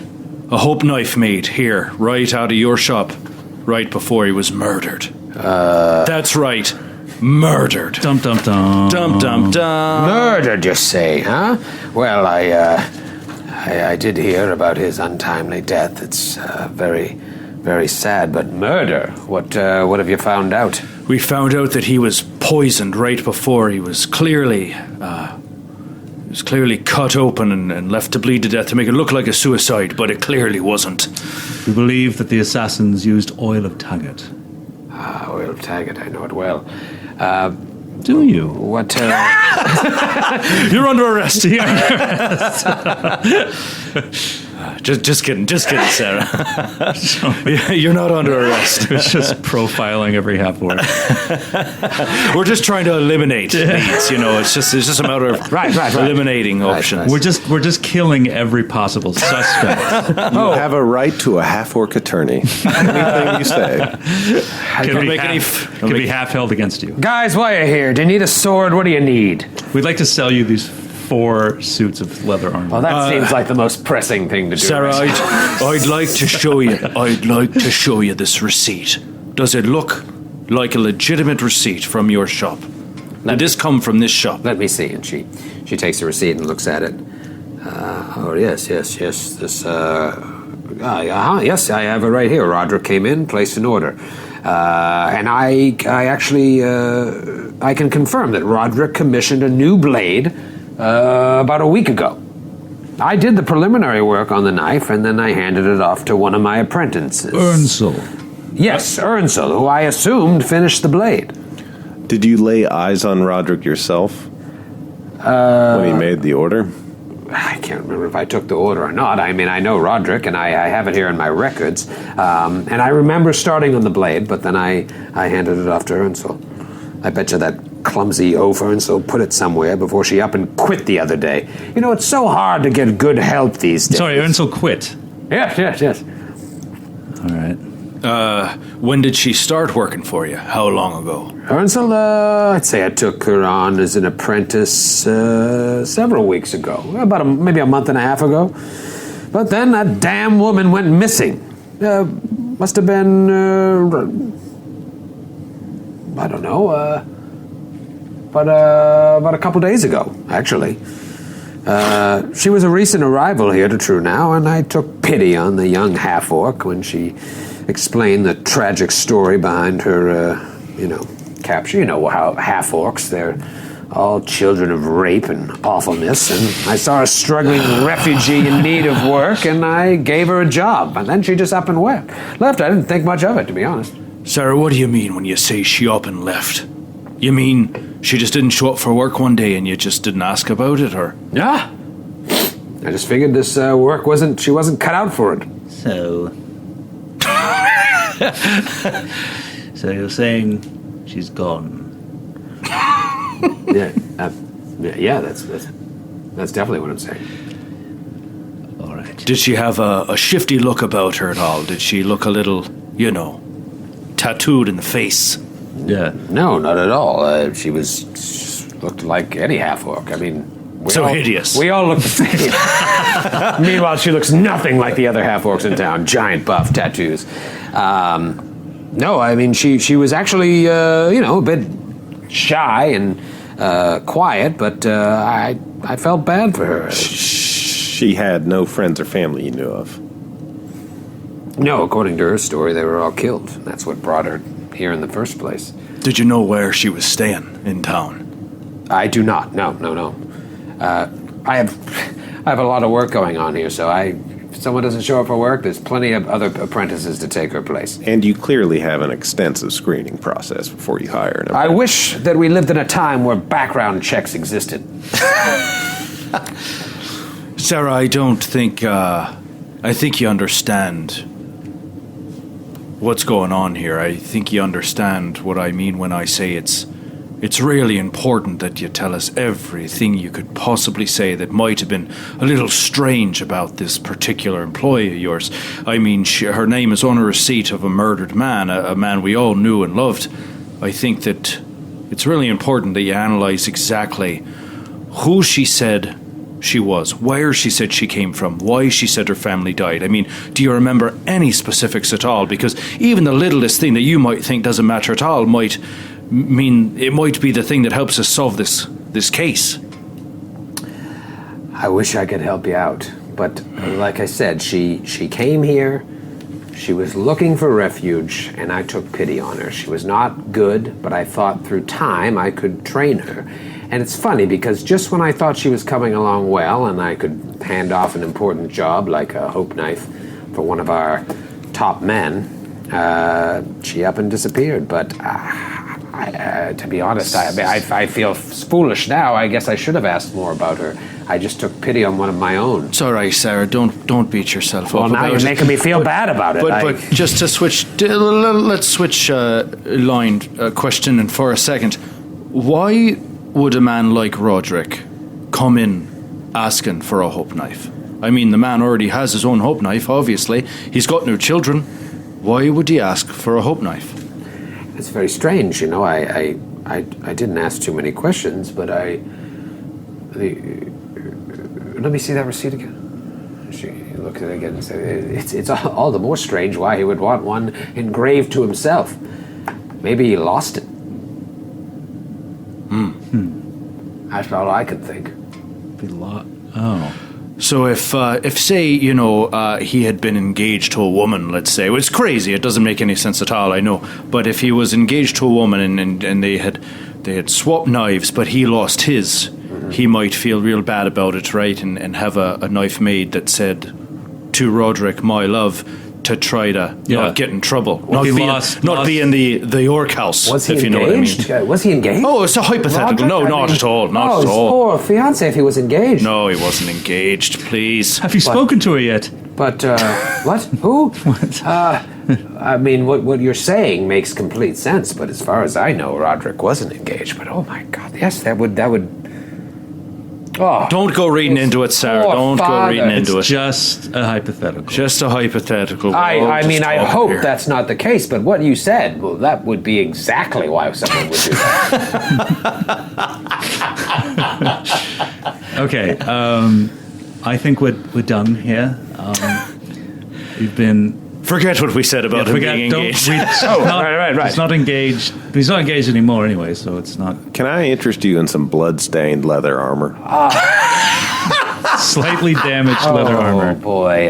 [SPEAKER 2] hope knife made here, right out of your shop, right before he was murdered. That's right. Murdered.
[SPEAKER 3] Dum dum dum.
[SPEAKER 2] Dum dum dum.
[SPEAKER 5] Murdered, you say, huh? Well, I did hear about his untimely death. It's very, very sad. But murder? What have you found out?
[SPEAKER 2] We found out that he was poisoned right before he was clearly cut open and left to bleed to death to make it look like a suicide, but it clearly wasn't.
[SPEAKER 3] We believe that the assassins used oil of Taggart.
[SPEAKER 5] Oil of Taggart, I know it well.
[SPEAKER 3] Do you?
[SPEAKER 5] What?
[SPEAKER 2] You're under arrest. Just kidding, Sarah. You're not under arrest.
[SPEAKER 3] It's just profiling every half orc.
[SPEAKER 2] We're just trying to eliminate leads. It's just a matter of
[SPEAKER 5] Right.
[SPEAKER 2] eliminating options.
[SPEAKER 3] We're just killing every possible suspect.
[SPEAKER 4] You have a right to a half-orc attorney. Anything you say.
[SPEAKER 3] Can
[SPEAKER 2] make any
[SPEAKER 3] be half held against you.
[SPEAKER 5] Guys, while you're here, do you need a sword? What do you need?
[SPEAKER 3] We'd like to sell you these 4 suits of leather armor.
[SPEAKER 5] Well, that seems like the most pressing thing to do.
[SPEAKER 2] Sarah, I'd like to show you. I'd like to show you this receipt. Does it look like a legitimate receipt from your shop? Did this come from this shop?
[SPEAKER 5] Let me see. And she takes the receipt and looks at it. Yes. This. Yes, I have it right here. Roderick came in, placed an order, and I actually I can confirm that Roderick commissioned a new blade about a week ago. I did the preliminary work on the knife, and then I handed it off to one of my apprentices.
[SPEAKER 3] Ernsel.
[SPEAKER 5] Yes, Ernsel, who I assumed finished the blade.
[SPEAKER 4] Did you lay eyes on Roderick yourself when he made the order?
[SPEAKER 5] I can't remember if I took the order or not. I mean, I know Roderick, and I have it here in my records. And I remember starting on the blade, but then I handed it off to Ernsel. I bet you that clumsy oaf Ernsel put it somewhere before she up and quit the other day. It's so hard to get good help these days.
[SPEAKER 3] Sorry, Ernsel quit.
[SPEAKER 5] Yes.
[SPEAKER 3] All right.
[SPEAKER 2] When did she start working for you? How long ago?
[SPEAKER 5] Ernsel, I'd say I took her on as an apprentice several weeks ago. About maybe a month and a half ago. But then that damn woman went missing. Must have been, I don't know, about a couple days ago, actually. She was a recent arrival here to True Now, and I took pity on the young half-orc when she explained the tragic story behind her, capture. You know how half-orcs, they're all children of rape and awfulness, and I saw a struggling refugee in need of work, and I gave her a job, and then she just up and left. I didn't think much of it, to be honest.
[SPEAKER 2] Sarah, what do you mean when you say she up and left? You mean she just didn't show up for work one day and you just didn't ask about it, or?
[SPEAKER 5] Yeah. I just figured this work she wasn't cut out for it.
[SPEAKER 7] So... so you're saying she's gone?
[SPEAKER 5] Yeah, that's definitely what I'm saying.
[SPEAKER 7] All right.
[SPEAKER 2] Did she have a shifty look about her at all? Did she look a little, tattooed in the face?
[SPEAKER 3] Yeah.
[SPEAKER 5] No, not at all. She looked like any half-orc. I mean,
[SPEAKER 2] hideous.
[SPEAKER 5] We all look the same. Meanwhile, she looks nothing like the other half-orcs in town. Giant buff, tattoos. No, I mean, she was actually, a bit shy and quiet, but I felt bad for her.
[SPEAKER 4] She had no friends or family you knew of.
[SPEAKER 5] No, according to her story, they were all killed. That's what brought her here in the first place.
[SPEAKER 2] Did you know where she was staying in town?
[SPEAKER 5] I do not. No. I have a lot of work going on here, so if someone doesn't show up for work, there's plenty of other apprentices to take her place.
[SPEAKER 4] And you clearly have an extensive screening process before you hire an
[SPEAKER 5] I wish that we lived in a time where background checks existed.
[SPEAKER 2] Sarah, I don't think, I think you understand what's going on here. I think you understand what I mean when I say it's really important that you tell us everything you could possibly say that might have been a little strange about this particular employee of yours. I mean, her name is on a receipt of a murdered man, a man we all knew and loved. I think that it's really important that you analyze exactly who she said she was, where she said she came from, why she said her family died. I mean, do you remember any specifics at all? Because even the littlest thing that you might think doesn't matter at all might mean it might be the thing that helps us solve this case.
[SPEAKER 5] I wish I could help you out, but like I said, she came here, she was looking for refuge, and I took pity on her. She was not good, but I thought through time I could train her. And it's funny because just when I thought she was coming along well and I could hand off an important job like a hope knife for one of our top men, she up and disappeared. But to be honest, I feel foolish now. I guess I should have asked more about her. I just took pity on one of my own.
[SPEAKER 2] It's all right, Sarah. Don't beat yourself up.
[SPEAKER 5] Well, now you're making me feel bad about it.
[SPEAKER 2] But just to switch, let's switch question for a second. Why would a man like Roderick come in asking for a hope knife? I mean, the man already has his own hope knife, obviously. He's got no children. Why would he ask for a hope knife?
[SPEAKER 5] It's very strange, I didn't ask too many questions, but let me see that receipt again. She looked at it again and said, it's all the more strange why he would want one engraved to himself. Maybe he lost it. That's all I could think.
[SPEAKER 2] So if say, he had been engaged to a woman, let's say, it's crazy, it doesn't make any sense at all, I know, but if he was engaged to a woman and they had swapped knives, but he lost his, he might feel real bad about it, right, and have a knife made that said, to Roderick, my love, to try to not get in trouble, not be in the York house.
[SPEAKER 5] Was he
[SPEAKER 2] if
[SPEAKER 5] engaged?
[SPEAKER 2] You know what I mean.
[SPEAKER 5] Was he engaged?
[SPEAKER 2] Oh, it's a hypothetical.
[SPEAKER 5] Roderick?
[SPEAKER 2] Not at all. Not at
[SPEAKER 5] his
[SPEAKER 2] all.
[SPEAKER 5] poor fiance if he was engaged.
[SPEAKER 2] No, he wasn't engaged. Please.
[SPEAKER 3] Have you spoken to her yet?
[SPEAKER 5] But what? Who?
[SPEAKER 3] What?
[SPEAKER 5] I mean, what you're saying makes complete sense. But as far as I know, Roderick wasn't engaged. But oh my God, yes, that would. Oh,
[SPEAKER 2] don't go reading into it, Sarah. Don't go reading into it.
[SPEAKER 3] Just a hypothetical.
[SPEAKER 2] Just a hypothetical.
[SPEAKER 5] I mean, I hope that's not the case, but what you said, well, that would be exactly why someone would do that.
[SPEAKER 3] Okay, I think we're done here. We've been...
[SPEAKER 2] Forget what we said about him being engaged.
[SPEAKER 5] Right.
[SPEAKER 3] He's not engaged. He's not engaged anymore anyway, so it's not...
[SPEAKER 4] Can I interest you in some blood-stained leather armor?
[SPEAKER 3] Slightly damaged leather armor.
[SPEAKER 5] Oh, boy.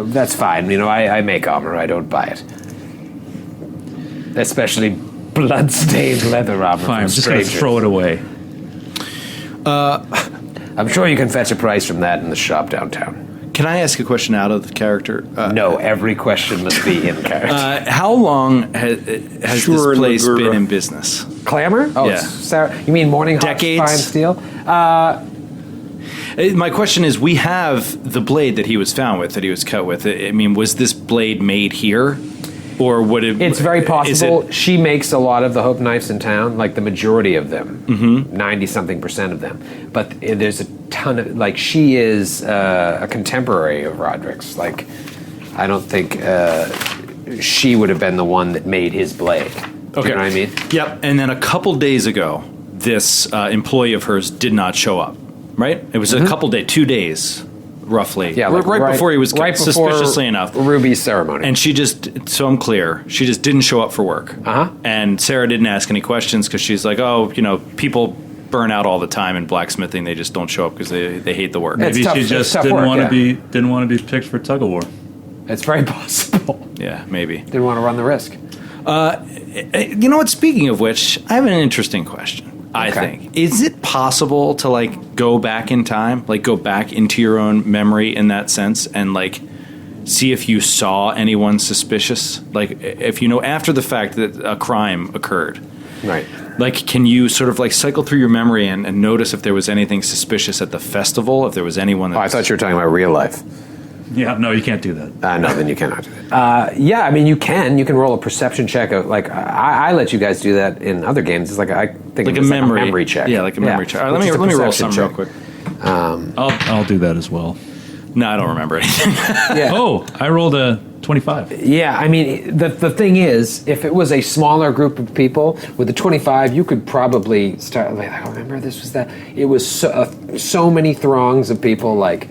[SPEAKER 5] That's fine. I make armor. I don't buy it. Especially blood-stained leather armor.
[SPEAKER 3] Fine, I'm just going to throw it away.
[SPEAKER 5] I'm sure you can fetch a price from that in the shop downtown.
[SPEAKER 2] Can I ask a question out of the character?
[SPEAKER 5] No, every question must be in character.
[SPEAKER 2] How long has this place been in business?
[SPEAKER 5] Clamor? Oh,
[SPEAKER 2] yeah.
[SPEAKER 5] Sarah, you mean Morning Hawk's
[SPEAKER 2] Decades?
[SPEAKER 5] Fine Steel?
[SPEAKER 2] My question is, we have the blade that he was found with, that he was cut with. I mean, was this blade made here? Or would it...
[SPEAKER 5] It's very possible. She makes a lot of the hope knives in town, like the majority of them, 90-something% of them. But there's a ton of... Like, she is a contemporary of Roderick's. Like, I don't think she would have been the one that made his blade.
[SPEAKER 2] Okay.
[SPEAKER 5] You know what I mean?
[SPEAKER 2] Yep. And then a couple days ago, this employee of hers did not show up. Right? It was a couple days, 2 days, roughly.
[SPEAKER 5] Yeah,
[SPEAKER 2] right before he was killed,
[SPEAKER 5] right before
[SPEAKER 2] suspiciously enough.
[SPEAKER 5] Ruby's ceremony.
[SPEAKER 2] And she just, so I'm clear, she just didn't show up for work. And Sarah didn't ask any questions because she's like, oh, people burn out all the time in blacksmithing. They just don't show up because they hate the work.
[SPEAKER 3] Maybe she just didn't want to be picked for tug of war.
[SPEAKER 5] It's very possible.
[SPEAKER 2] Yeah, maybe.
[SPEAKER 5] Didn't want to run the risk.
[SPEAKER 2] You know what? Speaking of which, I have an interesting question. I think. Is it possible to like go back in time, like go back into your own memory in that sense and like see if you saw anyone suspicious? Like if you know after the fact that a crime occurred.
[SPEAKER 5] Right.
[SPEAKER 2] Like can you sort of like cycle through your memory and notice if there was anything suspicious at the festival, if there was anyone that
[SPEAKER 5] I thought you were talking about real life.
[SPEAKER 3] Yeah, no, you can't do that.
[SPEAKER 5] No, then you cannot do that. Yeah, I mean, you can roll a perception check. Like I let you guys do that in other games. It's like I think
[SPEAKER 2] like
[SPEAKER 5] it's
[SPEAKER 2] a memory
[SPEAKER 5] check.
[SPEAKER 2] Yeah, like a memory check. All right, let me roll something real quick.
[SPEAKER 3] I'll do that as well.
[SPEAKER 2] No, I don't remember anything.
[SPEAKER 5] Yeah.
[SPEAKER 3] Oh, I rolled a 25.
[SPEAKER 5] Yeah, I mean, the thing is, if it was a smaller group of people with the 25, you could probably start. Like, I remember this was that. It was so many throngs of people. Like.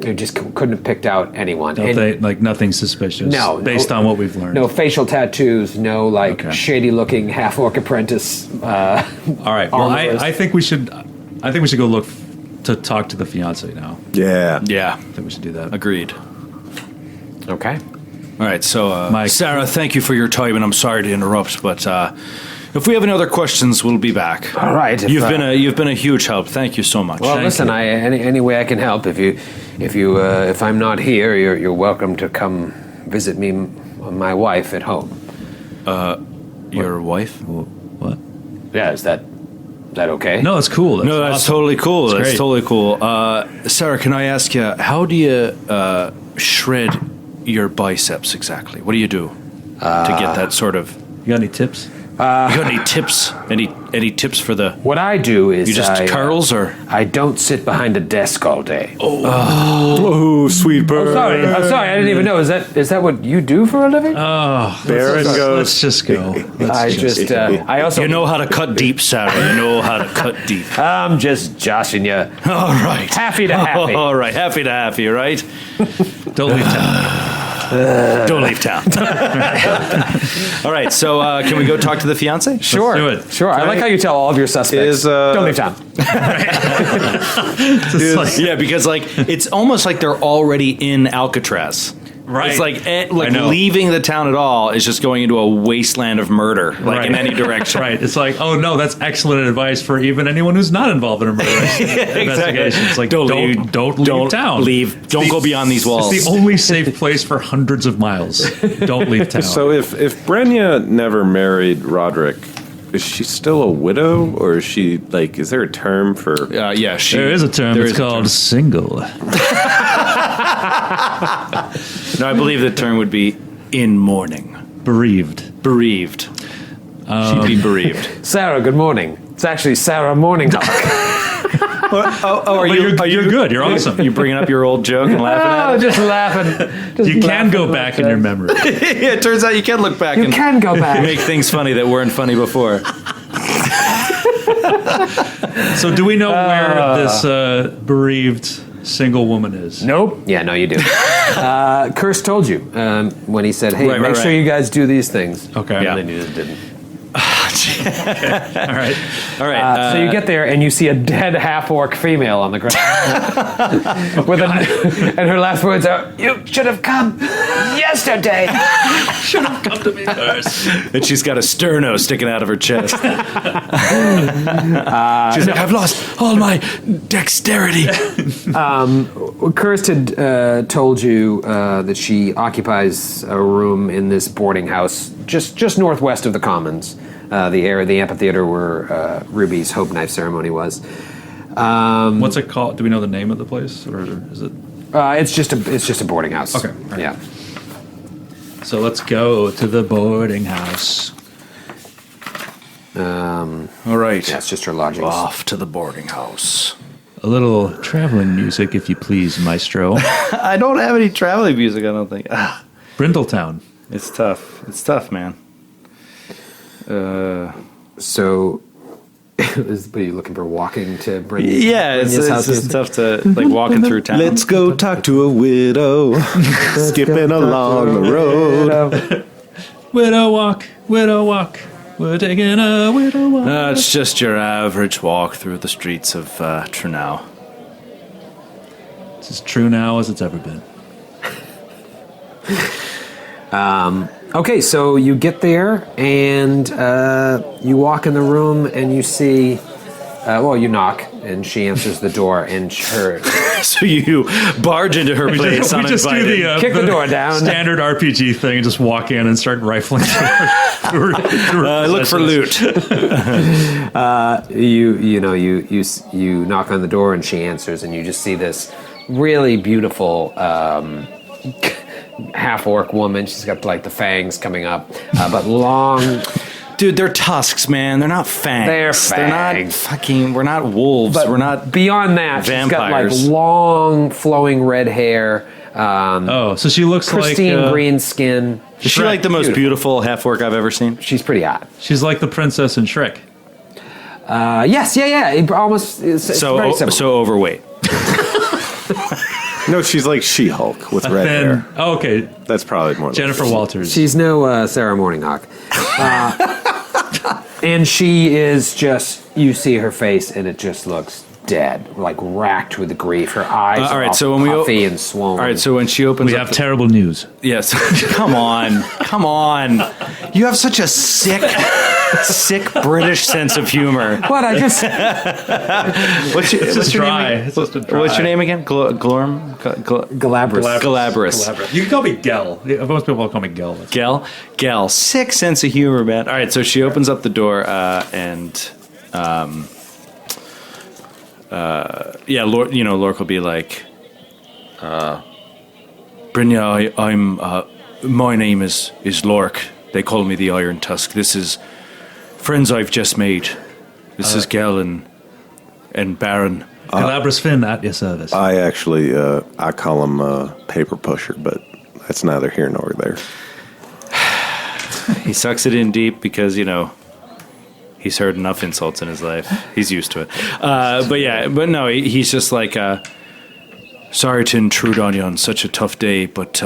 [SPEAKER 5] You just couldn't have picked out anyone.
[SPEAKER 3] Nothing suspicious.
[SPEAKER 5] No,
[SPEAKER 3] based on what we've learned.
[SPEAKER 5] No facial tattoos. No shady-looking half-orc apprentice.
[SPEAKER 3] All right. Well, I think we should. I think we should go look to talk to the fiance now.
[SPEAKER 4] Yeah.
[SPEAKER 2] Yeah.
[SPEAKER 3] I think we should do that.
[SPEAKER 2] Agreed.
[SPEAKER 5] Okay.
[SPEAKER 2] All right. So, Sarah, thank you for your time, and I'm sorry to interrupt, but if we have any other questions, we'll be back.
[SPEAKER 5] All right.
[SPEAKER 2] You've been a huge help. Thank you so much.
[SPEAKER 5] Well, listen, any way I can help. If I'm not here, you're welcome to come visit me, my wife at home.
[SPEAKER 2] Your wife?
[SPEAKER 3] What?
[SPEAKER 5] Yeah, is that okay?
[SPEAKER 3] No, it's cool.
[SPEAKER 2] That's
[SPEAKER 3] awesome.
[SPEAKER 2] totally cool.
[SPEAKER 3] That's
[SPEAKER 2] That's totally cool. Sarah, can I ask you, how do you shred your biceps exactly? What do you do to get that sort of?
[SPEAKER 3] You got any tips?
[SPEAKER 2] You got any tips? Any tips for the?
[SPEAKER 5] What I do is
[SPEAKER 2] You just curls or?
[SPEAKER 5] I don't sit behind a desk all day.
[SPEAKER 4] Oh, sweet bird.
[SPEAKER 5] I'm sorry. I didn't even know. Is that what you do for a living?
[SPEAKER 4] Baron goes.
[SPEAKER 3] Let's just go.
[SPEAKER 5] I also
[SPEAKER 2] You know how to cut deep, Sarah. You know how to cut deep.
[SPEAKER 5] I'm just joshing you.
[SPEAKER 2] All right.
[SPEAKER 5] Happy to happy.
[SPEAKER 2] All right. Happy to happy, right?
[SPEAKER 3] Don't leave town.
[SPEAKER 2] Don't leave town. All right. So can we go talk to the fiance?
[SPEAKER 5] Sure.
[SPEAKER 3] do it.
[SPEAKER 5] Sure. I like how you tell all of your suspects. Don't leave town.
[SPEAKER 2] Yeah, because like it's almost like they're already in Alcatraz.
[SPEAKER 3] Right.
[SPEAKER 2] It's like
[SPEAKER 3] I know.
[SPEAKER 2] leaving the town at all is just going into a wasteland of murder, like in any direction.
[SPEAKER 3] Right. It's like, oh no, that's excellent advice for even anyone who's not involved in a murder investigation. It's like, don't leave town.
[SPEAKER 2] Don't go beyond these walls.
[SPEAKER 3] It's the only safe place for hundreds of miles. Don't leave town.
[SPEAKER 4] So if Brenya never married Roderick, is she still a widow, or is she like? Is there a term for?
[SPEAKER 2] Yeah,
[SPEAKER 3] there is a term. It's called single.
[SPEAKER 2] No, I believe the term would be in mourning.
[SPEAKER 3] Bereaved.
[SPEAKER 2] Bereaved. She'd be bereaved.
[SPEAKER 5] Sarah, good morning. It's actually Sarah Morninghawk.
[SPEAKER 3] You're good. You're awesome.
[SPEAKER 2] You bringing up your old joke and laughing at it?
[SPEAKER 5] Just laughing.
[SPEAKER 3] You can go back in your memory.
[SPEAKER 2] Yeah, it turns out you can look back
[SPEAKER 5] You
[SPEAKER 2] and
[SPEAKER 5] can go back.
[SPEAKER 2] make things funny that weren't funny before.
[SPEAKER 3] So do we know where this bereaved single woman is?
[SPEAKER 5] Nope. Yeah, no, you do. Curse told you when he said, "Hey, make sure you guys do these things."
[SPEAKER 3] Okay.
[SPEAKER 5] And then you just didn't.
[SPEAKER 3] All right.
[SPEAKER 5] So you get there and you see a dead half-orc female on the ground. And her last words are, "You should have come yesterday."
[SPEAKER 3] Should have come to me first.
[SPEAKER 2] And she's got a sterno sticking out of her chest. She's like, I've lost all my dexterity.
[SPEAKER 5] Kirst had told you that she occupies a room in this boarding house just northwest of the Commons, the amphitheater where Ruby's Hope Knife ceremony was.
[SPEAKER 3] What's it called? Do we know the name of the place, or is it?
[SPEAKER 5] It's just a boarding house.
[SPEAKER 3] Okay. Right.
[SPEAKER 5] Yeah.
[SPEAKER 3] So let's go to the boarding house.
[SPEAKER 2] All right.
[SPEAKER 5] Yeah, it's just her lodgings.
[SPEAKER 2] Off to the boarding house.
[SPEAKER 3] A little traveling music, if you please, maestro.
[SPEAKER 2] I don't have any traveling music, I don't think.
[SPEAKER 3] Brindletown.
[SPEAKER 2] It's tough. It's tough, man.
[SPEAKER 5] So Are you looking for walking to bring?
[SPEAKER 2] Yeah,
[SPEAKER 5] bring
[SPEAKER 2] it's
[SPEAKER 5] his house?
[SPEAKER 2] just tough to like walking through town.
[SPEAKER 4] Let's go talk to a widow, skipping along the road.
[SPEAKER 3] Widow walk, we're taking a widow walk.
[SPEAKER 2] No, it's just your average walk through the streets of Trunau.
[SPEAKER 3] It's as true now as it's ever been.
[SPEAKER 5] Okay, so you get there and you walk in the room and you see. You knock and she answers the door and her.
[SPEAKER 2] So you barge into her place
[SPEAKER 3] We just do
[SPEAKER 2] uninvited.
[SPEAKER 5] Kick the door down.
[SPEAKER 3] Standard RPG thing and just walk in and start rifling through
[SPEAKER 2] Look for loot.
[SPEAKER 5] You knock on the door and she answers and you just see this really beautiful half-orc woman. She's got like the fangs coming up, but long.
[SPEAKER 2] Dude, they're tusks, man. They're not fangs.
[SPEAKER 5] They're
[SPEAKER 2] They're not
[SPEAKER 5] fangs.
[SPEAKER 2] fucking. We're not wolves.
[SPEAKER 5] But
[SPEAKER 2] we're not
[SPEAKER 5] beyond that.
[SPEAKER 2] vampires.
[SPEAKER 5] She's got like long, flowing red hair.
[SPEAKER 3] so she looks
[SPEAKER 5] Pristine
[SPEAKER 3] like
[SPEAKER 5] green skin.
[SPEAKER 2] Is she like the most beautiful half-orc I've ever seen?
[SPEAKER 5] She's pretty hot.
[SPEAKER 3] she's like the princess in Shrek.
[SPEAKER 5] Yes, yeah. It almost. It's very similar.
[SPEAKER 2] So overweight.
[SPEAKER 4] No, she's like She-Hulk with red hair.
[SPEAKER 3] Oh, okay,
[SPEAKER 4] That's probably more.
[SPEAKER 3] Jennifer Walters.
[SPEAKER 5] She's no Sarah Morninghawk. And she is just, you see her face and it just looks dead, like racked with grief. Her eyes
[SPEAKER 2] all
[SPEAKER 5] are
[SPEAKER 2] right,
[SPEAKER 5] all
[SPEAKER 2] so when
[SPEAKER 5] puffy and swollen.
[SPEAKER 2] All right, so when she opens
[SPEAKER 3] we
[SPEAKER 2] up
[SPEAKER 3] have terrible news.
[SPEAKER 2] yes. Come on. You have such a sick British sense of humor.
[SPEAKER 5] What, I just...
[SPEAKER 2] What's your
[SPEAKER 3] dry.
[SPEAKER 2] name?
[SPEAKER 3] It's just a dry.
[SPEAKER 2] What's your name again? Glorm?
[SPEAKER 5] Galabras.
[SPEAKER 2] Galabras.
[SPEAKER 3] You can call me Gel. Most people call me Gel.
[SPEAKER 2] Gel. Sick sense of humor, man. All right, so she opens up the door Lork will be like, Brynja, my name is Lork. They call me the Iron Tusk. This is friends I've just made. This is Gel and Baron.
[SPEAKER 3] Galabras Finn at your service.
[SPEAKER 4] I actually, I call him Paper Pusher, but that's neither here nor there.
[SPEAKER 2] He sucks it in deep because, he's heard enough insults in his life. He's used to it. He's just like, sorry to intrude on you on such a tough day, but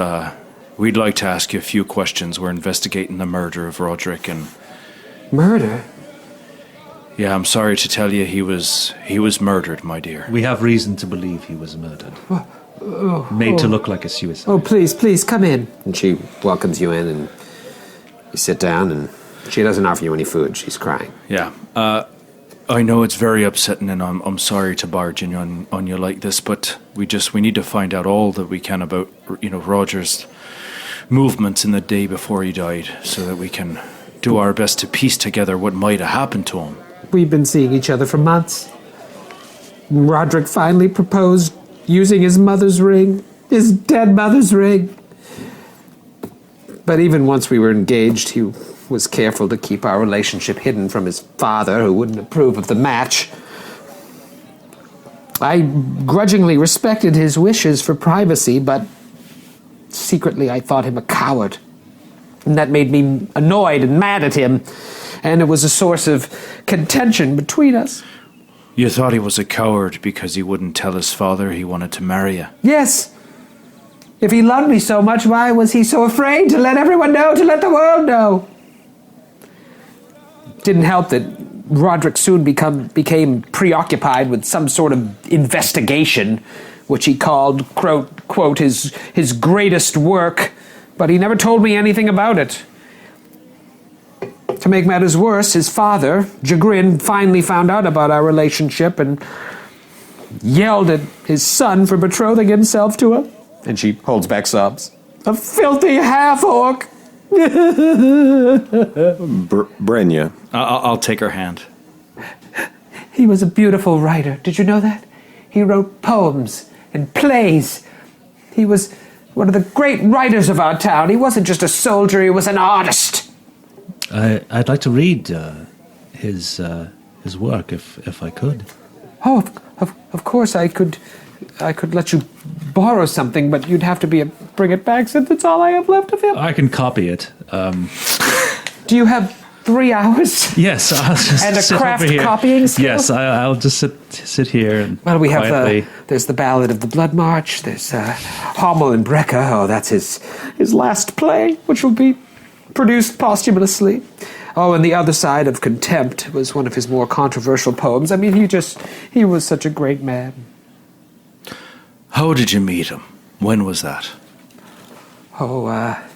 [SPEAKER 2] we'd like to ask you a few questions. We're investigating the murder of Roderick and...
[SPEAKER 5] Murder?
[SPEAKER 2] Yeah, I'm sorry to tell you he was murdered, my dear.
[SPEAKER 3] We have reason to believe he was murdered. Made to look like a suicide.
[SPEAKER 5] Oh, please, come in. And she welcomes you in and you sit down and she doesn't offer you any food. She's crying.
[SPEAKER 2] Yeah. I know it's very upsetting and I'm sorry to barge in on you like this, but we need to find out all that we can about, Roger's movements in the day before he died so that we can do our best to piece together what might have happened to him.
[SPEAKER 5] We've been seeing each other for months. Roderick finally proposed using his mother's ring, his dead mother's ring. But even once we were engaged, he was careful to keep our relationship hidden from his father, who wouldn't approve of the match. I grudgingly respected his wishes for privacy, but secretly I thought him a coward. And that made me annoyed and mad at him, and it was a source of contention between us.
[SPEAKER 2] You thought he was a coward because he wouldn't tell his father he wanted to marry you.
[SPEAKER 5] Yes. If he loved me so much, why was he so afraid to let everyone know, to let the world know? Didn't help that Roderick soon became preoccupied with some sort of investigation, which he called, quote, his greatest work, but he never told me anything about it. To make matters worse, his father, Jagrin, finally found out about our relationship and yelled at his son for betrothing himself to her. And she holds back sobs. A filthy half-orc!
[SPEAKER 4] Brynja.
[SPEAKER 2] I'll take her hand.
[SPEAKER 5] He was a beautiful writer. Did you know that? He wrote poems and plays. He was one of the great writers of our town. He wasn't just a soldier, he was an artist.
[SPEAKER 3] I'd like to read his work if I could.
[SPEAKER 5] Oh, of course I could let you borrow something, but you'd have to bring it back since it's all I have left of him.
[SPEAKER 3] I can copy it.
[SPEAKER 5] Do you have 3 hours?
[SPEAKER 3] Yes, I'll just
[SPEAKER 5] And a
[SPEAKER 3] sit
[SPEAKER 5] craft
[SPEAKER 3] over here.
[SPEAKER 5] copying skill?
[SPEAKER 3] Yes, I'll just sit here and
[SPEAKER 5] Well, we have
[SPEAKER 3] quietly.
[SPEAKER 5] there's the Ballad of the Blood March. There's Hommel and Brecker. Oh, that's his last play, which will be produced posthumously. Oh, and The Other Side of Contempt was one of his more controversial poems. I mean, he was such a great man.
[SPEAKER 2] How did you meet him? When was that?
[SPEAKER 5] Oh, I've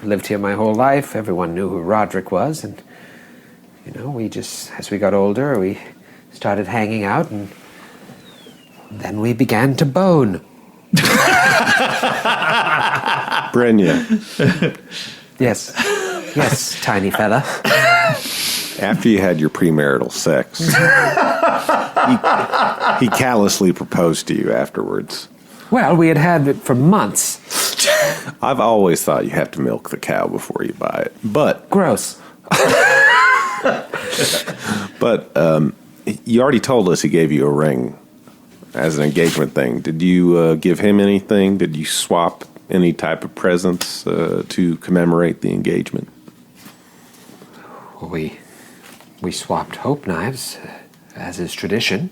[SPEAKER 5] lived here my whole life. Everyone knew who Roderick was, and we just, as we got older, we started hanging out, and then we began to bone.
[SPEAKER 4] Brenya,
[SPEAKER 5] Yes, tiny fella.
[SPEAKER 4] after you had your premarital sex, he callously proposed to you afterwards.
[SPEAKER 5] Well, we had it for months.
[SPEAKER 4] I've always thought you have to milk the cow before you buy it. But
[SPEAKER 5] Gross.
[SPEAKER 4] you already told us he gave you a ring as an engagement thing. Did you give him anything? Did you swap any type of presents to commemorate the engagement?
[SPEAKER 5] We swapped hope knives, as is tradition.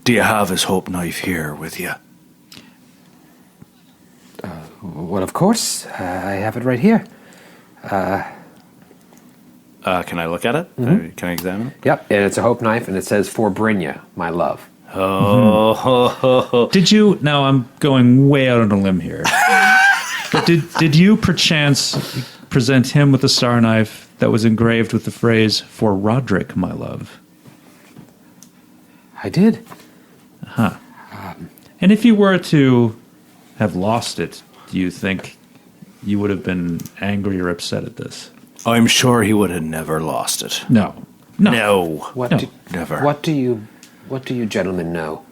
[SPEAKER 2] Do you have his hope knife here with you?
[SPEAKER 5] Well, of course, I have it right here.
[SPEAKER 2] Can I look at it? Can I examine it?
[SPEAKER 5] Yep, and it's a hope knife, and it says, "For Brenya, my love."
[SPEAKER 2] Oh,
[SPEAKER 3] Did you? Now I'm going way out on a limb here. But did you perchance present him with a star knife that was engraved with the phrase "For Roderick, my love"?
[SPEAKER 5] I did.
[SPEAKER 3] And if you were to have lost it, do you think you would have been angry or upset at this?
[SPEAKER 2] I'm sure he would have never lost it.
[SPEAKER 3] No.
[SPEAKER 2] No.
[SPEAKER 5] What?
[SPEAKER 2] Never.
[SPEAKER 5] What do you gentlemen know?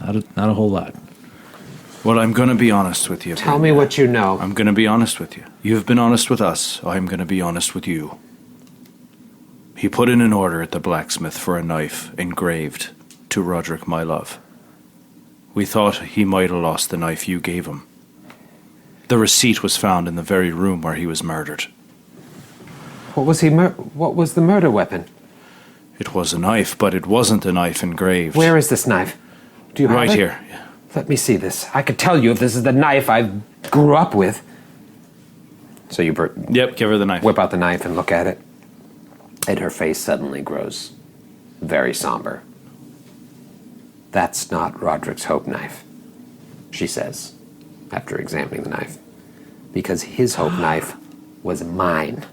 [SPEAKER 3] Not a whole lot.
[SPEAKER 2] Well, I'm going to be honest with you.
[SPEAKER 5] Tell me what you know.
[SPEAKER 2] I'm going to be honest with you. You've been honest with us. I'm going to be honest with you. He put in an order at the blacksmith for a knife engraved to Roderick, my love. We thought he might have lost the knife you gave him. The receipt was found in the very room where he was murdered.
[SPEAKER 5] What was What was the murder weapon?
[SPEAKER 2] It was a knife, but it wasn't a knife engraved.
[SPEAKER 5] Where is this knife? Do you have
[SPEAKER 2] Right
[SPEAKER 5] it?
[SPEAKER 2] here.
[SPEAKER 5] Let me see this. I could tell you if this is the knife I grew up with. So you
[SPEAKER 2] Yep, give her the knife.
[SPEAKER 5] whip out the knife and look at it, and her face suddenly grows very somber. "That's not Roderick's hope knife," she says, after examining the knife, "because his hope knife was mine.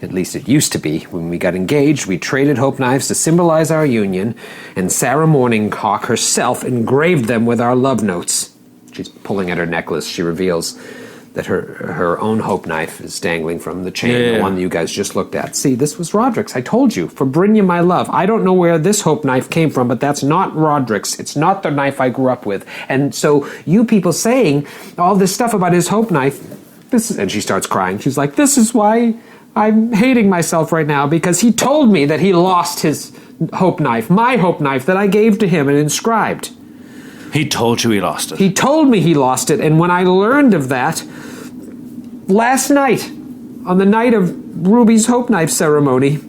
[SPEAKER 5] At least it used to be. When we got engaged, we traded hope knives to symbolize our union, and Sarah Morningcock herself engraved them with our love notes." She's pulling at her necklace. She reveals that her own hope knife is dangling from the chain, the one you guys just looked at. See, this was Roderick's. I told you. "For Brenya, my love." I don't know where this hope knife came from, but that's not Roderick's. It's not the knife I grew up with. And so you people saying all this stuff about his hope knife, and she starts crying. She's like, "This is why I'm hating myself right now, because he told me that he lost his hope knife, my hope knife that I gave to him and inscribed.
[SPEAKER 2] He told you he lost it.
[SPEAKER 5] He told me he lost it, and when I learned of that last night, on the night of Ruby's hope knife ceremony,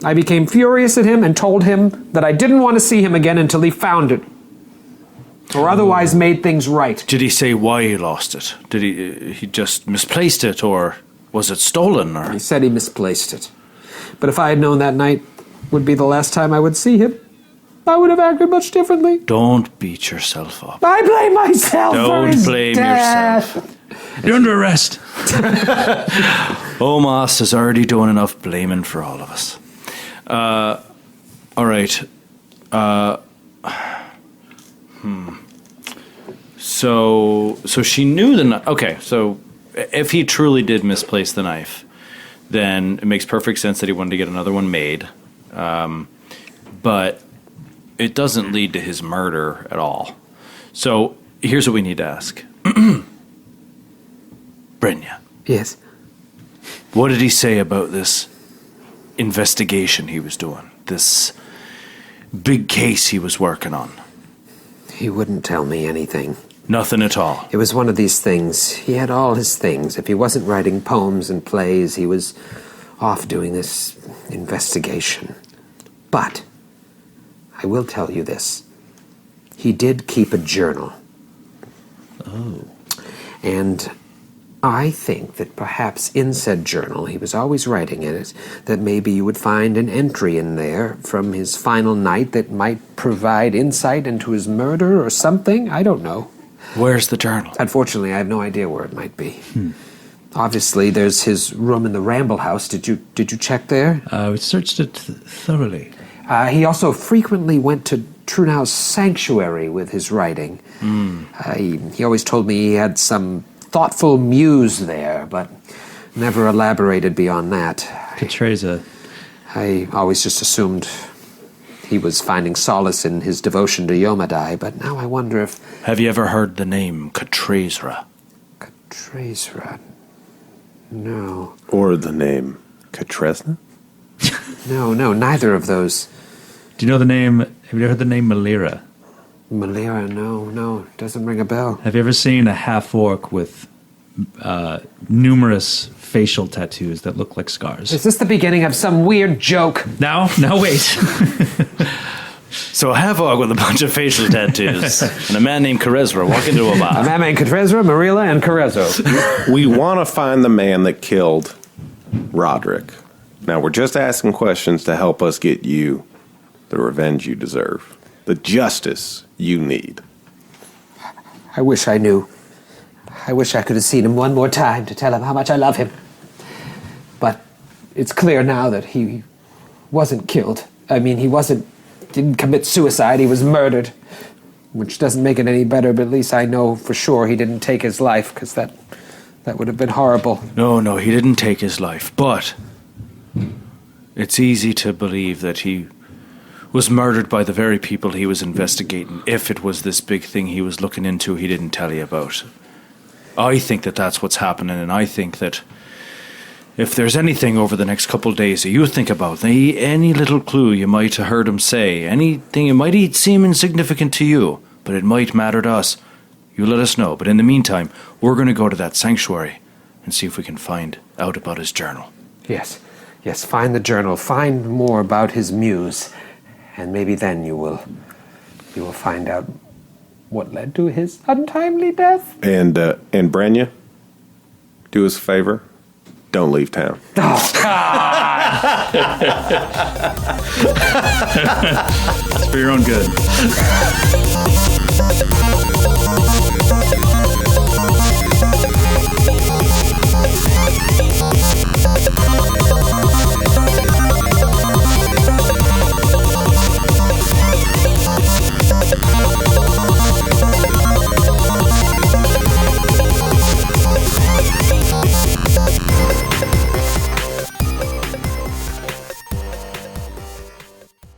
[SPEAKER 5] I became furious at him and told him that I didn't want to see him again until he found it, or otherwise made things right.
[SPEAKER 2] Did he say why he lost it? Did he just misplaced it, or was it stolen? Or
[SPEAKER 5] He said he misplaced it. But if I had known that night would be the last time I would see him, I would have acted much differently.
[SPEAKER 2] Don't beat yourself up.
[SPEAKER 5] I blame myself for
[SPEAKER 2] Don't
[SPEAKER 5] his
[SPEAKER 2] blame
[SPEAKER 5] death.
[SPEAKER 2] yourself.
[SPEAKER 3] You're under arrest.
[SPEAKER 2] Omas is already doing enough blaming for all of us. All right. So she knew the knife. Okay, so if he truly did misplace the knife, then it makes perfect sense that he wanted to get another one made. But it doesn't lead to his murder at all. So here's what we need to ask. Brenya,
[SPEAKER 5] Yes.
[SPEAKER 2] what did he say about this investigation he was doing? This big case he was working on?
[SPEAKER 5] He wouldn't tell me anything.
[SPEAKER 2] Nothing at all.
[SPEAKER 5] It was one of these things. He had all his things. If he wasn't writing poems and plays, he was off doing this investigation. But I will tell you this. He did keep a journal.
[SPEAKER 3] Oh.
[SPEAKER 5] And I think that perhaps in said journal, he was always writing in it, that maybe you would find an entry in there from his final night that might provide insight into his murder or something. I don't know.
[SPEAKER 2] Where's the journal?
[SPEAKER 5] Unfortunately, I have no idea where it might be. Obviously, there's his room in the Ramblehouse. Did you check there?
[SPEAKER 3] We searched it thoroughly.
[SPEAKER 5] He also frequently went to Trunau's sanctuary with his writing. He always told me he had some thoughtful muse there, but never elaborated beyond that.
[SPEAKER 3] Katreza.
[SPEAKER 5] I always just assumed he was finding solace in his devotion to Yomadai, but now I wonder if...
[SPEAKER 2] Have you ever heard the name Katrezra?
[SPEAKER 5] Katrezra? No.
[SPEAKER 4] Or the name Katresna?
[SPEAKER 5] No, neither of those.
[SPEAKER 3] Do you know the name? Have you ever heard the name Malira?
[SPEAKER 5] Malira, no, doesn't ring a bell.
[SPEAKER 3] Have you ever seen a half-orc with numerous facial tattoos that look like scars?
[SPEAKER 5] Is this the beginning of some weird joke?
[SPEAKER 3] Now wait.
[SPEAKER 2] So a half-orc with a bunch of facial tattoos and a man named Karezra walk into a bar.
[SPEAKER 5] A man named Katrezra, Marilla, and Carezzo.
[SPEAKER 4] We want to find the man that killed Roderick. Now, we're just asking questions to help us get you the revenge you deserve, the justice you need.
[SPEAKER 5] I wish I knew. I wish I could have seen him one more time to tell him how much I love him. But it's clear now that he wasn't killed. I mean, didn't commit suicide, he was murdered. Which doesn't make it any better, but at least I know for sure he didn't take his life, because that would have been horrible.
[SPEAKER 2] No, he didn't take his life, but it's easy to believe that he was murdered by the very people he was investigating, if it was this big thing he was looking into he didn't tell you about. I think that that's what's happening, and I think that if there's anything over the next couple of days that you think about, any little clue you might have heard him say, anything, it might seem insignificant to you, but it might matter to us, you let us know. But in the meantime, we're going to go to that sanctuary and see if we can find out about his journal.
[SPEAKER 5] Yes, find the journal, find more about his muse, and maybe then you will find out what led to his untimely death.
[SPEAKER 4] And Brenya, do us a favor. Don't leave town.
[SPEAKER 5] Oh, God!
[SPEAKER 3] It's for your own good.